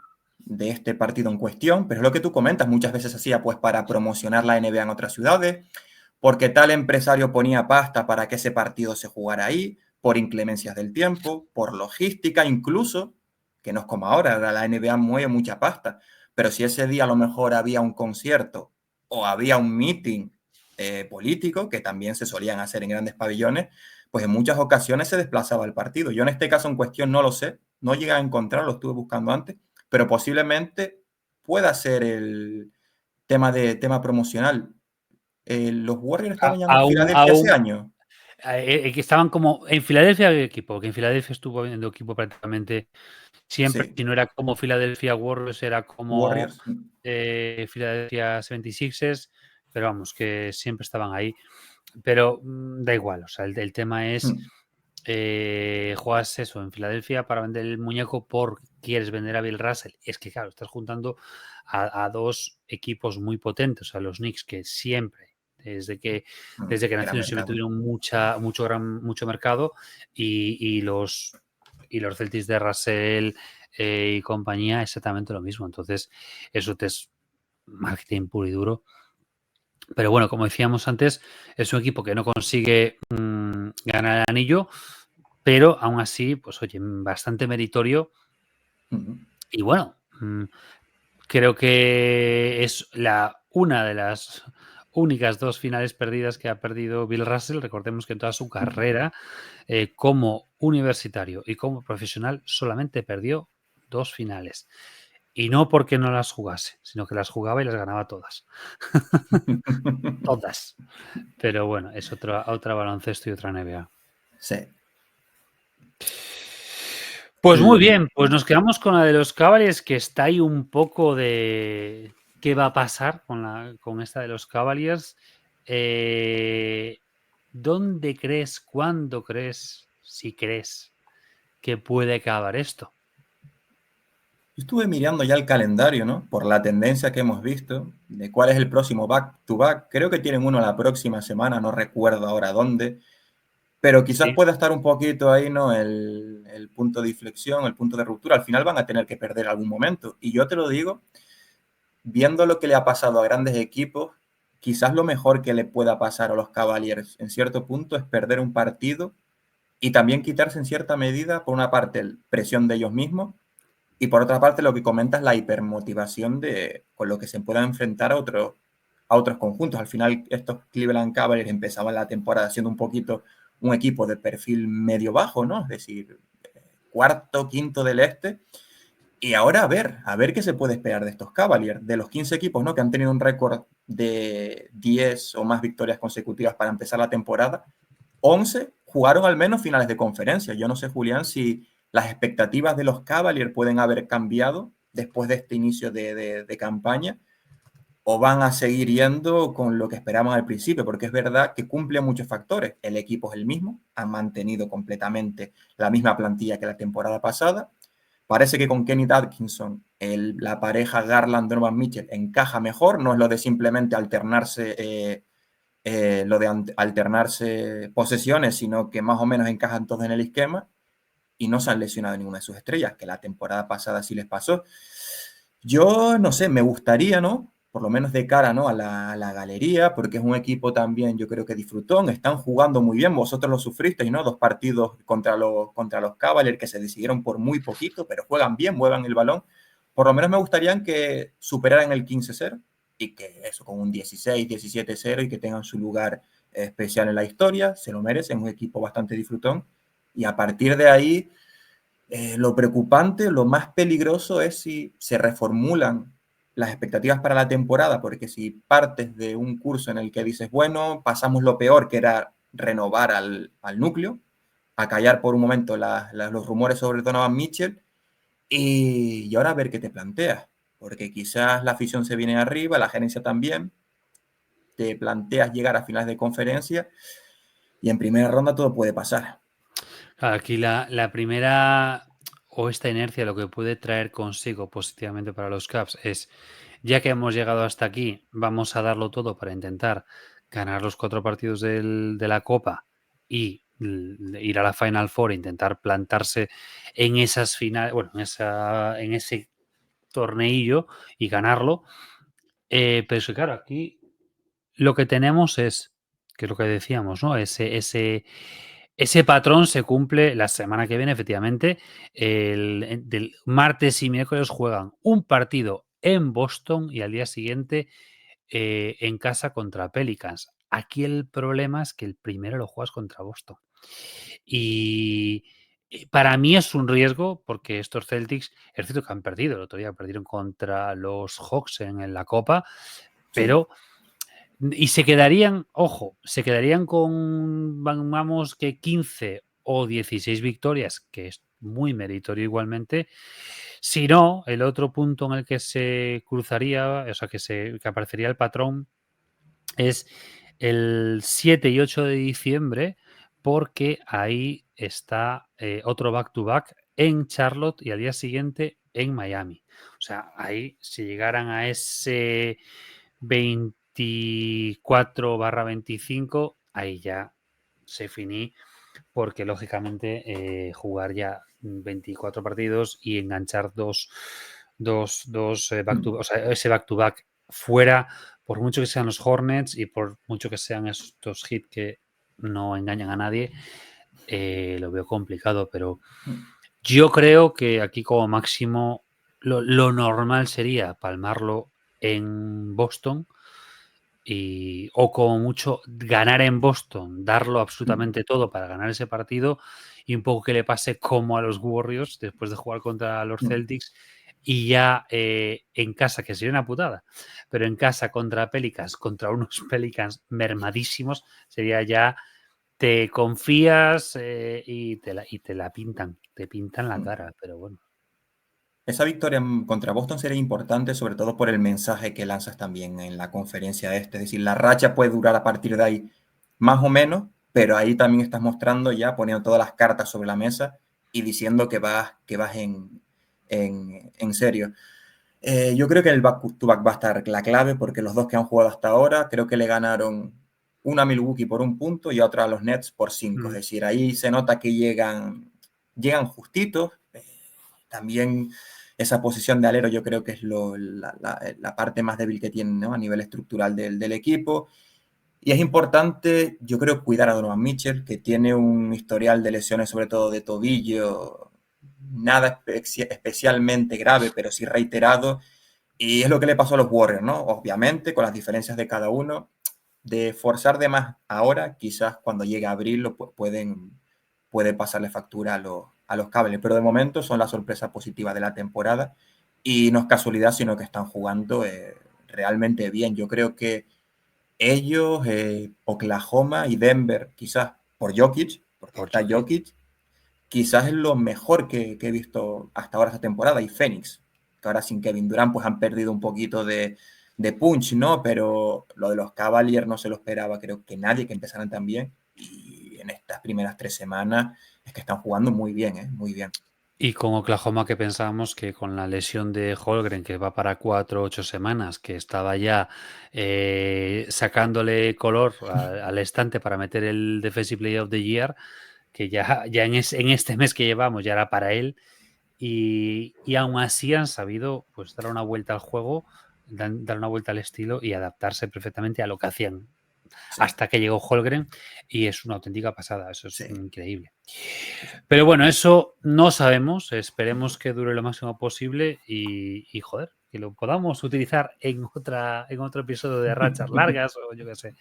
este partido en cuestión, pero es lo que tú comentas, muchas veces hacía pues para promocionar la NBA en otras ciudades, porque tal empresario ponía pasta para que ese partido se jugara ahí, por inclemencias del tiempo, por logística, incluso, que no es como ahora, la NBA mueve mucha pasta, pero si ese día a lo mejor había un concierto o había un meeting político, que también se solían hacer en grandes pabellones, pues en muchas ocasiones se desplazaba el partido. Yo en este caso en cuestión no lo sé, no llegué a encontrarlo, lo estuve buscando antes, pero posiblemente pueda ser el tema promocional. Los Warriors estaban ya en Filadelfia ese año. Que estaban como en Filadelfia había equipo, que en Filadelfia estuvo habiendo equipo prácticamente siempre. Sí, Si no era como Philadelphia Warriors, era como Warriors. Philadelphia 76ers, pero vamos, que siempre estaban ahí. Pero da igual, o sea, el tema es juegas eso en Filadelfia para vender el muñeco porque quieres vender a Bill Russell. Es que claro, estás juntando a dos equipos muy potentes, a los Knicks, que siempre, desde que Gran nacieron, siempre mercado. tuvieron mucho mercado, y los Celtics de Russell y compañía exactamente lo mismo. Entonces eso te es marketing puro y duro. Pero bueno, como decíamos antes, es un equipo que no consigue ganar el anillo, pero aún así, pues oye, bastante meritorio. Y bueno, creo que es una de las únicas 2 finales perdidas que ha perdido Bill Russell. Recordemos que en toda su carrera como universitario y como profesional solamente perdió 2 finales. Y no porque no las jugase, sino que las jugaba y las ganaba todas. Todas. Pero bueno, es otra baloncesto y otra NBA. Sí. Pues muy bien, pues nos quedamos con la de los Cavaliers, que está ahí un poco de qué va a pasar con esta de los Cavaliers. ¿Dónde crees, cuándo crees, si crees que puede acabar esto? Yo estuve mirando ya el calendario, ¿no? Por la tendencia que hemos visto, de cuál es el próximo back-to-back. Creo que tienen uno la próxima semana, no recuerdo ahora dónde, pero quizás Sí. pueda estar un poquito ahí, ¿no? El punto de inflexión, el punto de ruptura. Al final van a tener que perder algún momento. Y yo te lo digo, viendo lo que le ha pasado a grandes equipos, quizás lo mejor que le pueda pasar a los Cavaliers en cierto punto es perder un partido y también quitarse en cierta medida, por una parte, la presión de ellos mismos y por otra parte, lo que comentas, la hipermotivación con lo que se puedan enfrentar a otros conjuntos. Al final, estos Cleveland Cavaliers empezaban la temporada siendo un poquito un equipo de perfil medio-bajo, ¿no? Es decir, cuarto, quinto del este. Y ahora a ver qué se puede esperar de estos Cavaliers, de los 15 equipos, ¿no? Que han tenido un récord de 10 o más victorias consecutivas para empezar la temporada. 11 jugaron al menos finales de conferencia. Yo no sé, Julián, si las expectativas de los Cavaliers pueden haber cambiado después de este inicio de campaña o van a seguir yendo con lo que esperaban al principio, porque es verdad que cumple muchos factores. El equipo es el mismo, han mantenido completamente la misma plantilla que la temporada pasada. Parece que con Kenny Atkinson la pareja Garland-Donovan Mitchell encaja mejor, no es lo de simplemente alternarse lo de alternarse posesiones, sino que más o menos encajan todos en el esquema y no se han lesionado ninguna de sus estrellas, que la temporada pasada sí les pasó. Yo no sé, me gustaría, ¿no? Por lo menos de cara, ¿no? A la galería, porque es un equipo también, yo creo que disfrutón, están jugando muy bien, vosotros lo sufristeis, ¿no? 2 partidos contra los Cavaliers que se decidieron por muy poquito, pero juegan bien, muevan el balón. Por lo menos me gustaría que superaran el 15-0 y que eso, con un 16, 17-0 y que tengan su lugar especial en la historia, se lo merecen, un equipo bastante disfrutón. Y a partir de ahí, lo preocupante, lo más peligroso es si se reformulan las expectativas para la temporada, porque si partes de un curso en el que dices, bueno, pasamos lo peor, que era renovar al núcleo, a callar por un momento los rumores sobre Donovan Mitchell, y ahora a ver qué te planteas, porque quizás la afición se viene arriba, la gerencia también, te planteas llegar a finales de conferencia, y en primera ronda todo puede pasar. Aquí la primera o esta inercia lo que puede traer consigo positivamente para los Caps es, ya que hemos llegado hasta aquí, vamos a darlo todo para intentar ganar los 4 partidos de la Copa y ir a la Final Four e intentar plantarse en esas finales, bueno, en ese torneillo y ganarlo. Pero es que claro, aquí lo que tenemos es, que es lo que decíamos, ¿no? Ese patrón se cumple la semana que viene, efectivamente. Del martes y miércoles juegan un partido en Boston y al día siguiente en casa contra Pelicans. Aquí el problema es que el primero lo juegas contra Boston. Y para mí es un riesgo porque estos Celtics, es cierto que han perdido, el otro día perdieron contra los Hawks en la Copa, Sí. pero y se quedarían, ojo, se quedarían con, vamos, que 15 o 16 victorias, que es muy meritorio igualmente. Si no, el otro punto en el que se cruzaría, o sea, que aparecería el patrón, es el 7 y 8 de diciembre, porque ahí está otro back-to-back en Charlotte y al día siguiente en Miami. O sea, ahí si llegaran a ese 24/25, ahí ya se finí, porque lógicamente jugar ya 24 partidos y enganchar dos back to, o sea, ese back to back fuera, por mucho que sean los Hornets y por mucho que sean estos hits que no engañan a nadie, lo veo complicado, pero yo creo que aquí como máximo lo normal sería palmarlo en Boston o como mucho ganar en Boston, darlo absolutamente todo para ganar ese partido y un poco que le pase como a los Warriors después de jugar contra los Celtics y ya en casa, que sería una putada, pero en casa contra Pelicans, contra unos Pelicans mermadísimos, sería ya te confías y te la pintan, te pintan la cara, pero bueno. Esa victoria contra Boston sería importante, sobre todo por el mensaje que lanzas también en la conferencia Es decir, la racha puede durar a partir de ahí más o menos, pero ahí también estás mostrando ya, poniendo todas las cartas sobre la mesa y diciendo que vas en serio. Yo creo que el back-to-back va a estar la clave porque los dos que han jugado hasta ahora creo que le ganaron una a Milwaukee por 1 punto y otra a los Nets por 5. Es decir, ahí se nota que llegan justitos. También esa posición de alero yo creo que es la parte más débil que tienen, ¿no? A nivel estructural del equipo. Y es importante, yo creo, cuidar a Donovan Mitchell, que tiene un historial de lesiones, sobre todo de tobillo, nada especialmente grave, pero sí reiterado. Y es lo que le pasó a los Warriors, ¿no? Obviamente, con las diferencias de cada uno, de forzar de más ahora, quizás cuando llegue a abril puede pasarle factura a los Cavaliers, pero de momento son la sorpresa positiva de la temporada y no es casualidad, sino que están jugando realmente bien. Yo creo que ellos, Oklahoma y Denver, quizás por Jokic, porque Por está Jokic, quizás es lo mejor que he visto hasta ahora esta temporada, y Phoenix, que ahora sin Kevin Durant pues han perdido un poquito de punch, ¿no? Pero lo de los Cavaliers no se lo esperaba, creo que nadie, que empezaran tan bien, y en estas primeras 3 semanas es que están jugando muy bien, ¿eh? Muy bien. Y con Oklahoma, que pensábamos que con la lesión de Holmgren, que va para 4 o 8 semanas, que estaba ya sacándole color al estante para meter el Defensive Player of the Year, que ya en este mes que llevamos ya era para él, y aún así han sabido pues dar una vuelta al juego, dar una vuelta al estilo y adaptarse perfectamente a lo que hacían hasta que llegó Holmgren, y es una auténtica pasada, eso es increíble. Pero bueno, eso no sabemos, esperemos que dure lo máximo posible y joder, que lo podamos utilizar en otro episodio de rachas largas o yo qué sé,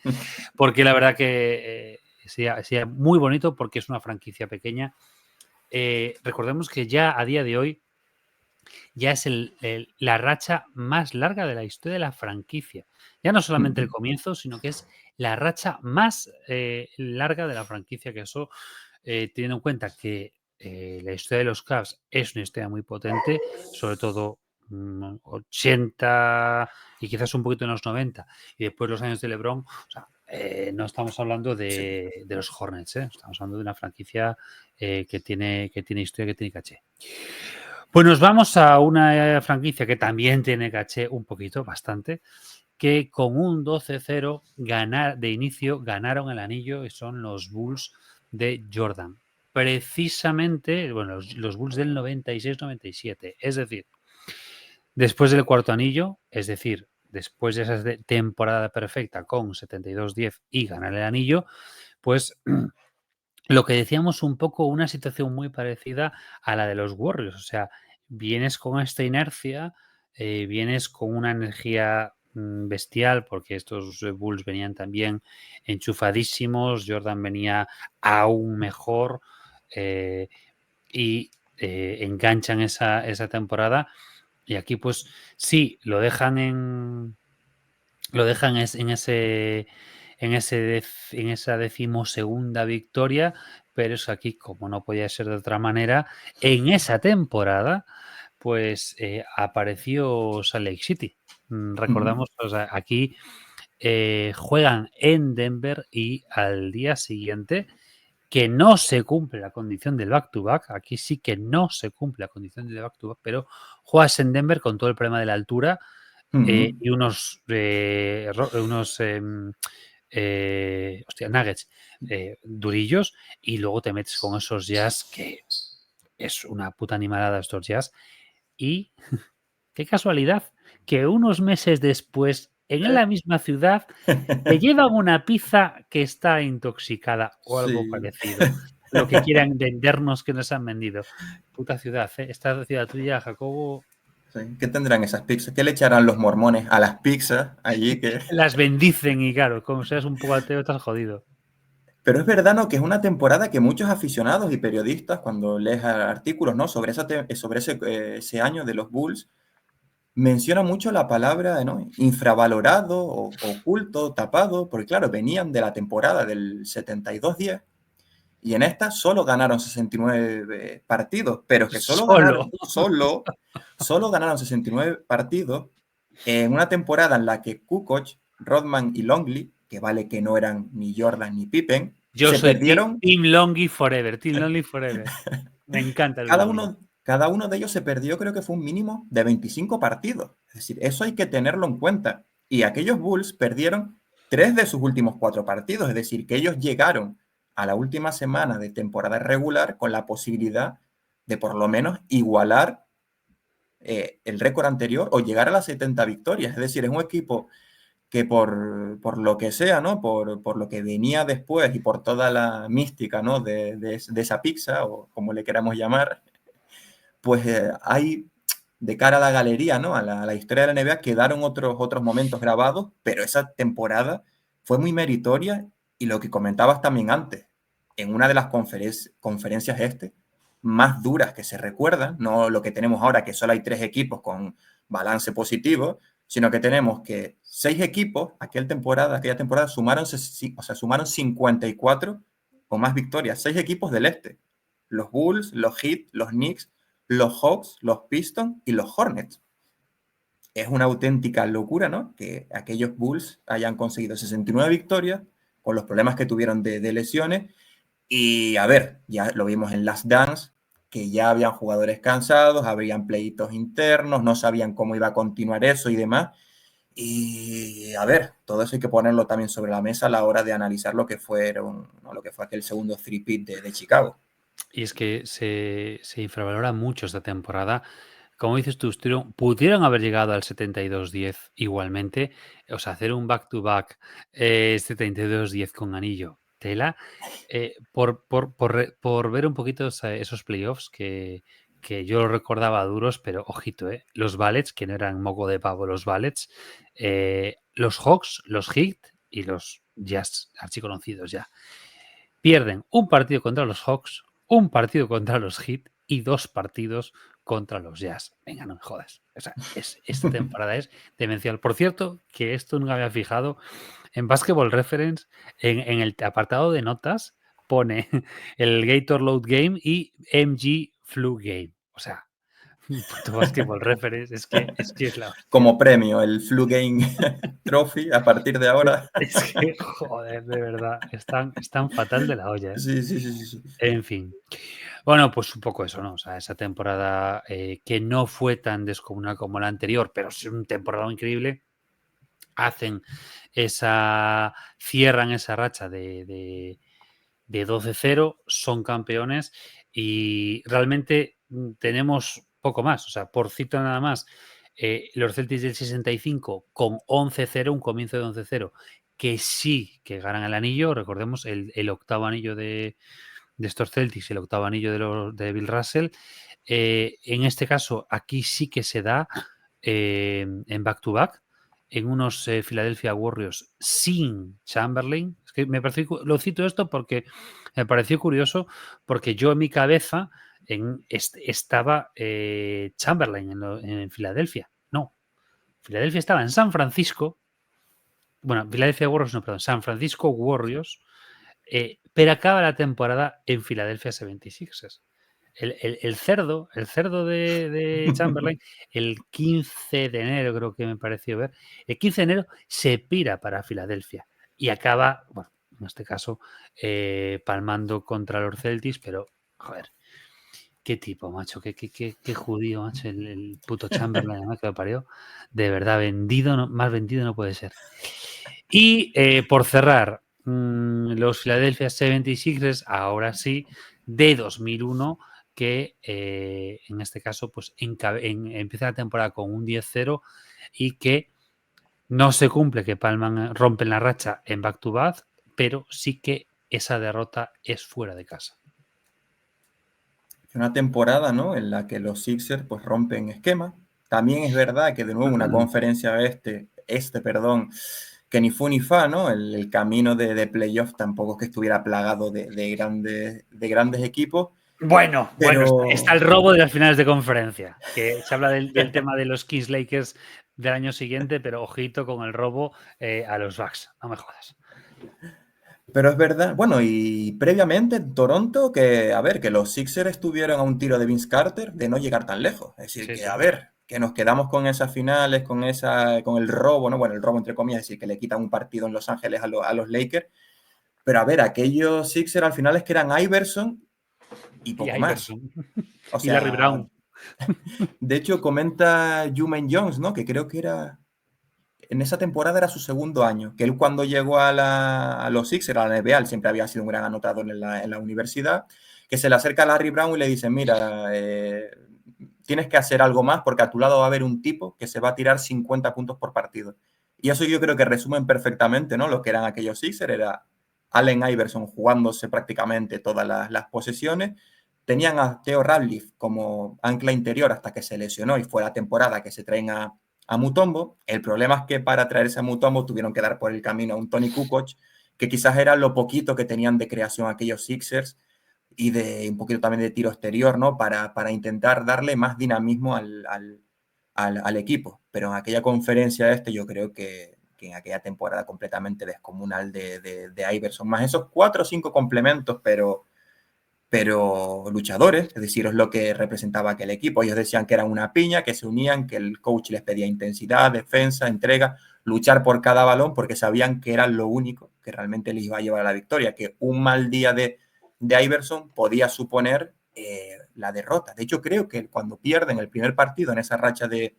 porque la verdad que sería muy bonito porque es una franquicia pequeña. Recordemos que ya a día de hoy ya es la racha más larga de la historia de la franquicia. Ya no solamente el comienzo, sino que es la racha más larga de la franquicia, que eso, teniendo en cuenta que la historia de los Cavs es una historia muy potente, sobre todo 80 y quizás un poquito en los 90, y después los años de LeBron, o sea, no estamos hablando de los Hornets, estamos hablando de una franquicia que tiene historia, que tiene caché. Pues nos vamos a una franquicia que también tiene caché un poquito, bastante, que con un 12-0 de inicio ganaron el anillo, y son los Bulls de Jordan. Precisamente, bueno, los Bulls del 96-97. Es decir, después del cuarto anillo, es decir, después de esa temporada perfecta con 72-10 y ganar el anillo, pues lo que decíamos un poco, una situación muy parecida a la de los Warriors. O sea, vienes con esta inercia, vienes con una energía bestial, porque estos Bulls venían también enchufadísimos, Jordan venía aún mejor, y enganchan esa temporada. Y aquí, pues sí, lo dejan en esa decimosegunda victoria, pero es aquí, como no podía ser de otra manera, en esa temporada, pues apareció Salt Lake City. Recordamos, o sea, aquí juegan en Denver y al día siguiente, que no se cumple la condición del back-to-back, aquí sí que no se cumple la condición del back-to-back, pero juegas en Denver con todo el problema de la altura, y unos nuggets durillos, y luego te metes con esos Jazz, que es una puta animalada estos Jazz, y qué casualidad que unos meses después, en la misma ciudad, te llevan una pizza que está intoxicada o algo Sí. parecido. Lo que quieran vendernos que nos han vendido. Puta ciudad, ¿eh? Esta ciudad tuya, Jacobo. Sí. ¿Qué tendrán esas pizzas? ¿Qué le echarán los mormones a las pizzas allí? Las bendicen y claro, como seas un poco ateo, estás jodido. Pero es verdad, ¿no? Que es una temporada que muchos aficionados y periodistas, cuando lees artículos, ¿no? Sobre ese año de los Bulls, menciona mucho la palabra, ¿no? Infravalorado, o oculto, tapado, porque claro, venían de la temporada del 72-10 y en esta solo ganaron 69 partidos, pero que Solo. solo ganaron 69 partidos en una temporada en la que Kukoc, Rodman y Longley, que vale que no eran ni Jordan ni Pippen, Yo se soy perdieron. Team Longy Forever. Team Longy Forever. Me encanta el Cada Longy. uno, cada uno de ellos se perdió, creo que fue un mínimo de 25 partidos. Es decir, eso hay que tenerlo en cuenta. Y aquellos Bulls perdieron 3 de sus últimos 4 partidos. Es decir, que ellos llegaron a la última semana de temporada regular con la posibilidad de por lo menos igualar el récord anterior o llegar a las 70 victorias. Es decir, es un equipo que por lo que sea, ¿no? Por lo que venía después y por toda la mística, ¿no? de esa pizza, o como le queramos llamar, pues hay, de cara a la galería, ¿no? A la historia de la NBA, quedaron otros momentos grabados, pero esa temporada fue muy meritoria, y lo que comentabas también antes, en una de las conferencias más duras que se recuerdan, no lo que tenemos ahora, que solo hay 3 equipos con balance positivo, sino que tenemos que 6 equipos, aquella temporada sumaron 54 o más victorias, 6 equipos del este, los Bulls, los Heat, los Knicks, los Hawks, los Pistons y los Hornets. Es una auténtica locura, ¿no? Que aquellos Bulls hayan conseguido 69 victorias con los problemas que tuvieron de lesiones. Y a ver, ya lo vimos en Last Dance, que ya habían jugadores cansados, habrían pleitos internos, no sabían cómo iba a continuar eso y demás. Y a ver, todo eso hay que ponerlo también sobre la mesa a la hora de analizar lo que fue aquel segundo three-peat de Chicago. Y es que se infravalora mucho esta temporada. Como dices tú, pudieron haber llegado al 72-10 igualmente, o sea, hacer un back-to-back 72-10 con anillo, tela, por ver un poquito esos playoffs que yo los recordaba duros, pero ojito, los Bullets, que no eran moco de pavo, los Bullets, los Hawks, los Heat y los Jazz, archiconocidos ya. Pierden un partido contra los Hawks, un partido contra los Heat y 2 partidos contra los Jazz. Venga, no me jodas. O sea, esta temporada es demencial. Por cierto, que esto nunca me había fijado, en Basketball Reference, en el apartado de notas, pone el Gator Load Game y MG Flu Game. O sea, puto Basketball Reference es que es la hostia. Como premio, el Flu Game Trophy a partir de ahora. Es que, joder, de verdad, están fatal de la olla. Sí. En fin. Bueno, pues un poco eso, ¿no? O sea, esa temporada que no fue tan descomunal como la anterior, pero es una temporada increíble. Cierran esa racha de 12-0, son campeones y realmente tenemos poco más. O sea, por cito nada más, los Celtics del 65 con 11-0, un comienzo de 11-0, que sí que ganan el anillo. Recordemos el octavo anillo de estos Celtics y el octavo anillo de Bill Russell. En este caso, aquí sí que se da en back-to-back, en unos Philadelphia Warriors sin Chamberlain. Es que lo cito esto porque me pareció curioso, porque yo en mi cabeza estaba Chamberlain en Filadelfia. No, Filadelfia estaba en San Francisco. Bueno, Philadelphia Warriors, no, perdón, San Francisco Warriors, pero acaba la temporada en Philadelphia 76ers. El cerdo de Chamberlain, el 15 de enero, creo que me pareció ver, el 15 de enero se pira para Filadelfia y acaba, bueno, en este caso, palmando contra los Celtics, pero, joder, qué tipo, macho, qué judío, macho, el puto Chamberlain, además, que lo parió. De verdad, más vendido no puede ser. Y por cerrar, los Philadelphia 76ers, ahora sí, de 2001, que en este caso pues empieza la temporada con un 10-0 y que no se cumple, que rompen la racha en back-to-back, pero sí que esa derrota es fuera de casa. Una temporada, ¿no?, en la que los Sixers pues rompen esquema. También es verdad que de nuevo una conferencia que ni fu ni fa, ¿no? El camino de playoff tampoco es que estuviera plagado de grandes equipos. Bueno, está el robo de las finales de conferencia, que se habla del tema de los Kings Lakers del año siguiente, pero ojito con el robo a los Bucks, no me jodas. Pero es verdad, bueno, y previamente en Toronto, que los Sixers estuvieron a un tiro de Vince Carter de no llegar tan lejos. Es decir, Sí. que nos quedamos con esas finales, con el robo, ¿no? Bueno, el robo entre comillas, es decir, que le quitan un partido en Los Ángeles a los Lakers. Pero aquellos Sixers al final es que eran Iverson y poco más. O sea, y Larry Brown. De hecho, comenta Jumaine Jones, ¿no? Que creo que en esa temporada era su segundo año, que él cuando llegó a los Sixers, a la NBA, él siempre había sido un gran anotador en la universidad, que se le acerca a Larry Brown y le dice, mira, tienes que hacer algo más porque a tu lado va a haber un tipo que se va a tirar 50 puntos por partido. Y eso yo creo que resumen perfectamente, ¿no?, lo que eran aquellos Sixers. Era Allen Iverson jugándose prácticamente todas las posesiones. Tenían a Theo Radcliffe como ancla interior hasta que se lesionó y fue la temporada que se traen a Mutombo. El problema es que para traerse a Mutombo tuvieron que dar por el camino a un Tony Kukoc, que quizás era lo poquito que tenían de creación aquellos Sixers y de un poquito también de tiro exterior, ¿no?, para intentar darle más dinamismo al equipo. Pero en aquella conferencia yo creo que en aquella temporada completamente descomunal de Iverson, más esos 4 o 5 complementos, pero luchadores, es decir, es lo que representaba aquel equipo. Ellos decían que eran una piña, que se unían, que el coach les pedía intensidad, defensa, entrega, luchar por cada balón, porque sabían que era lo único que realmente les iba a llevar a la victoria, que un mal día de Iverson podía suponer la derrota. De hecho, creo que cuando pierden el primer partido en esa racha de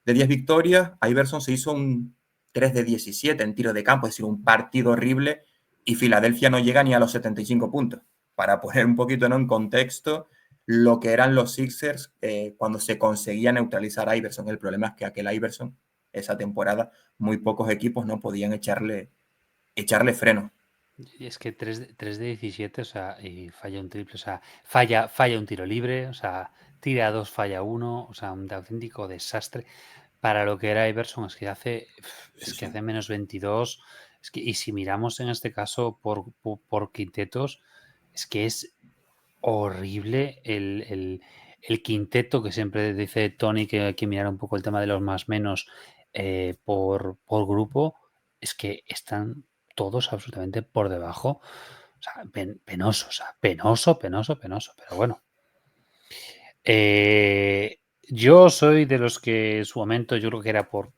10 victorias, Iverson se hizo un 3 de 17 en tiro de campo, es decir, un partido horrible, y Filadelfia no llega ni a los 75 puntos. Para poner un poquito, ¿no?, en contexto lo que eran los Sixers cuando se conseguía neutralizar a Iverson. El problema es que aquel Iverson, esa temporada, muy pocos equipos no podían echarle freno. Y es que 3 de 17, o sea, y falla un triple, o sea, falla un tiro libre, o sea, tira 2, falla 1, o sea, un auténtico desastre para lo que era Iverson. Es que hace menos 22, es que, y si miramos en este caso por quintetos, es que es horrible el quinteto, que siempre dice Tony que hay que mirar un poco el tema de los más menos por grupo. Es que están todos absolutamente por debajo. O sea, penoso, o sea, penoso, pero bueno. Yo soy de los que en su momento, yo creo que era por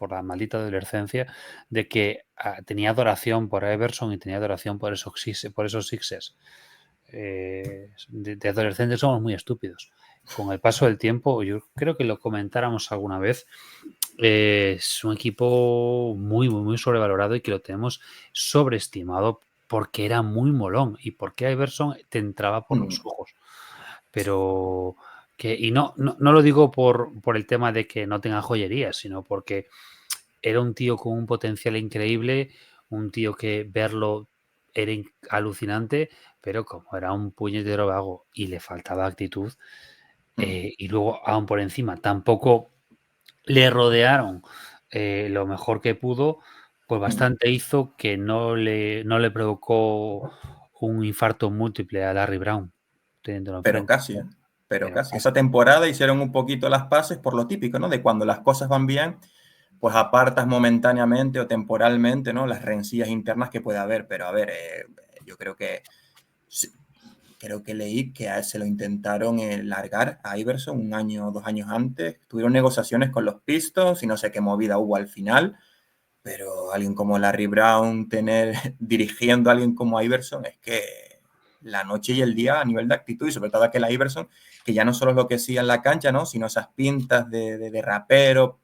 la maldita adolescencia, de que tenía adoración por Iverson y tenía adoración por esos Sixers. De adolescentes somos muy estúpidos. Con el paso del tiempo, yo creo que lo comentáramos alguna vez, es un equipo muy, muy, muy sobrevalorado y que lo tenemos sobreestimado porque era muy molón y porque Iverson te entraba por los ojos. Pero y no lo digo por el tema de que no tenga joyería, sino porque era un tío con un potencial increíble, un tío que verlo era alucinante, pero como era un puñetero vago y le faltaba actitud, y luego aún por encima tampoco le rodearon lo mejor que pudo, pues bastante hizo que no le provocó un infarto múltiple a Larry Brown, teniéndolo Pero enfrente. casi, pero casi. Esa temporada hicieron un poquito las paces por lo típico, ¿no? De cuando las cosas van bien, pues apartas momentáneamente o temporalmente, ¿no?, las rencillas internas que puede haber. Pero a ver, yo creo que leí que se lo intentaron largar a Iverson 1 año o 2 años antes. Tuvieron negociaciones con los Pistons y no sé qué movida hubo al final. Pero alguien como Larry Brown dirigiendo a alguien como Iverson, es que la noche y el día a nivel de actitud, y sobre todo aquel Iverson, que ya no solo es lo que hacía en la cancha, ¿no?, sino esas pintas de rapero,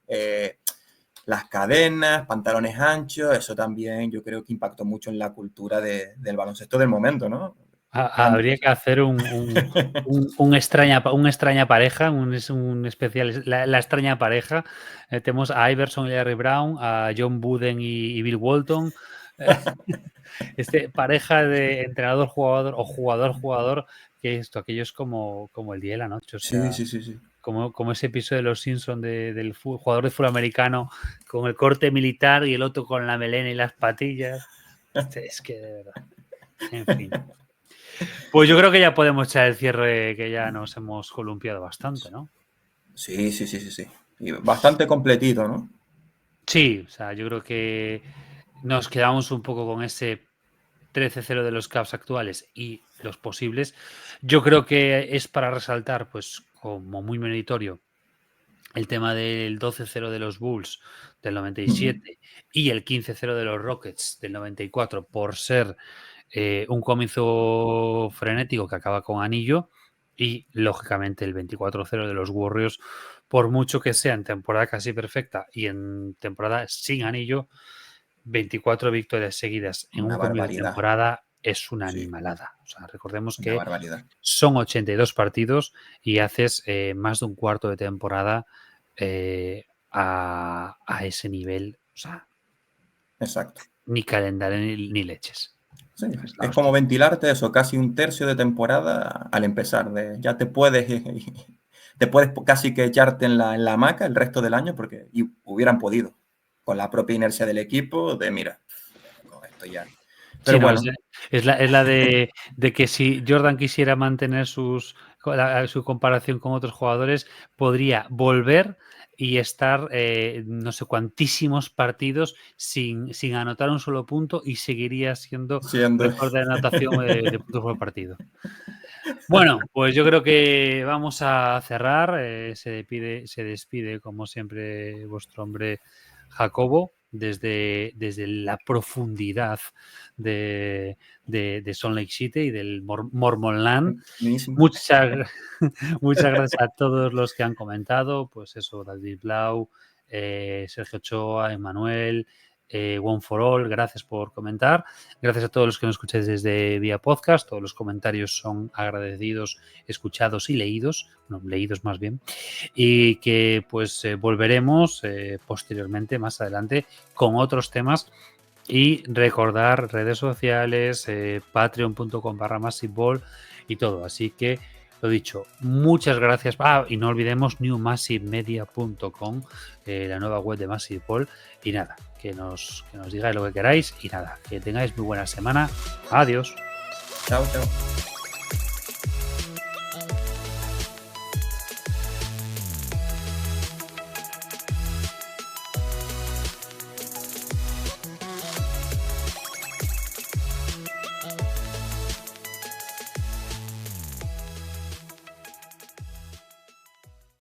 las cadenas, pantalones anchos, eso también yo creo que impactó mucho en la cultura del baloncesto del momento, ¿no? Habría que hacer un extraña pareja, un especial, la extraña pareja. Tenemos a Iverson y Larry Brown, a John Wooden y Bill Walton. Pareja de entrenador-jugador o jugador-jugador, que aquello es como el día y la noche. O sea, Sí. como ese episodio de Los Simpsons del jugador de fútbol americano con el corte militar y el otro con la melena y las patillas. Es que de verdad. En fin. Pues yo creo que ya podemos echar el cierre, que ya nos hemos columpiado bastante, ¿no? Sí. Y bastante completito, ¿no? Sí, o sea, yo creo que nos quedamos un poco con ese 13-0 de los Cavs actuales y los posibles. Yo creo que es para resaltar, pues, como muy meritorio, el tema del 12-0 de los Bulls del 97 y el 15-0 de los Rockets del 94 por ser un comienzo frenético que acaba con anillo, y lógicamente el 24-0 de los Warriors, por mucho que sea en temporada casi perfecta y en temporada sin anillo, 24 victorias seguidas en Una un comienzo de barbaridad. temporada es una Sí, animalada. O sea, recordemos una que barbaridad. son 82 partidos y haces más de un cuarto de temporada a ese nivel. O sea, Exacto. ni calendario ni leches. Sí, es como ventilarte eso, casi un tercio de temporada al empezar. Ya te puedes casi que echarte en la hamaca el resto del año, porque hubieran podido, con la propia inercia del equipo, mira, con esto ya. Sí, Pero no, bueno, es la de que si Jordan quisiera mantener su comparación con otros jugadores, podría volver y estar no sé cuantísimos partidos sin anotar un solo punto y seguiría siendo siendo... récord de anotación de puntos por partido. Bueno, pues yo creo que vamos a cerrar. Se despide como siempre vuestro hombre Jacobo. desde la profundidad de Salt Lake City y del Mormonland. Muchas gracias a todos los que han comentado, pues eso, David Blau, Sergio Ochoa, Emanuel, One for All, gracias por comentar. Gracias a todos los que nos escucháis desde vía podcast. Todos los comentarios son agradecidos, escuchados y leídos, no, leídos más bien, y que pues volveremos posteriormente, más adelante, con otros temas. Y recordar redes sociales, patreon.com/massiveball y todo. Así que lo dicho, muchas gracias. Y no olvidemos newmassivemedia.com, la nueva web de Massive Ball. Y nada, que nos digáis lo que queráis. Y nada, que tengáis muy buena semana. Adiós. Chao, chao.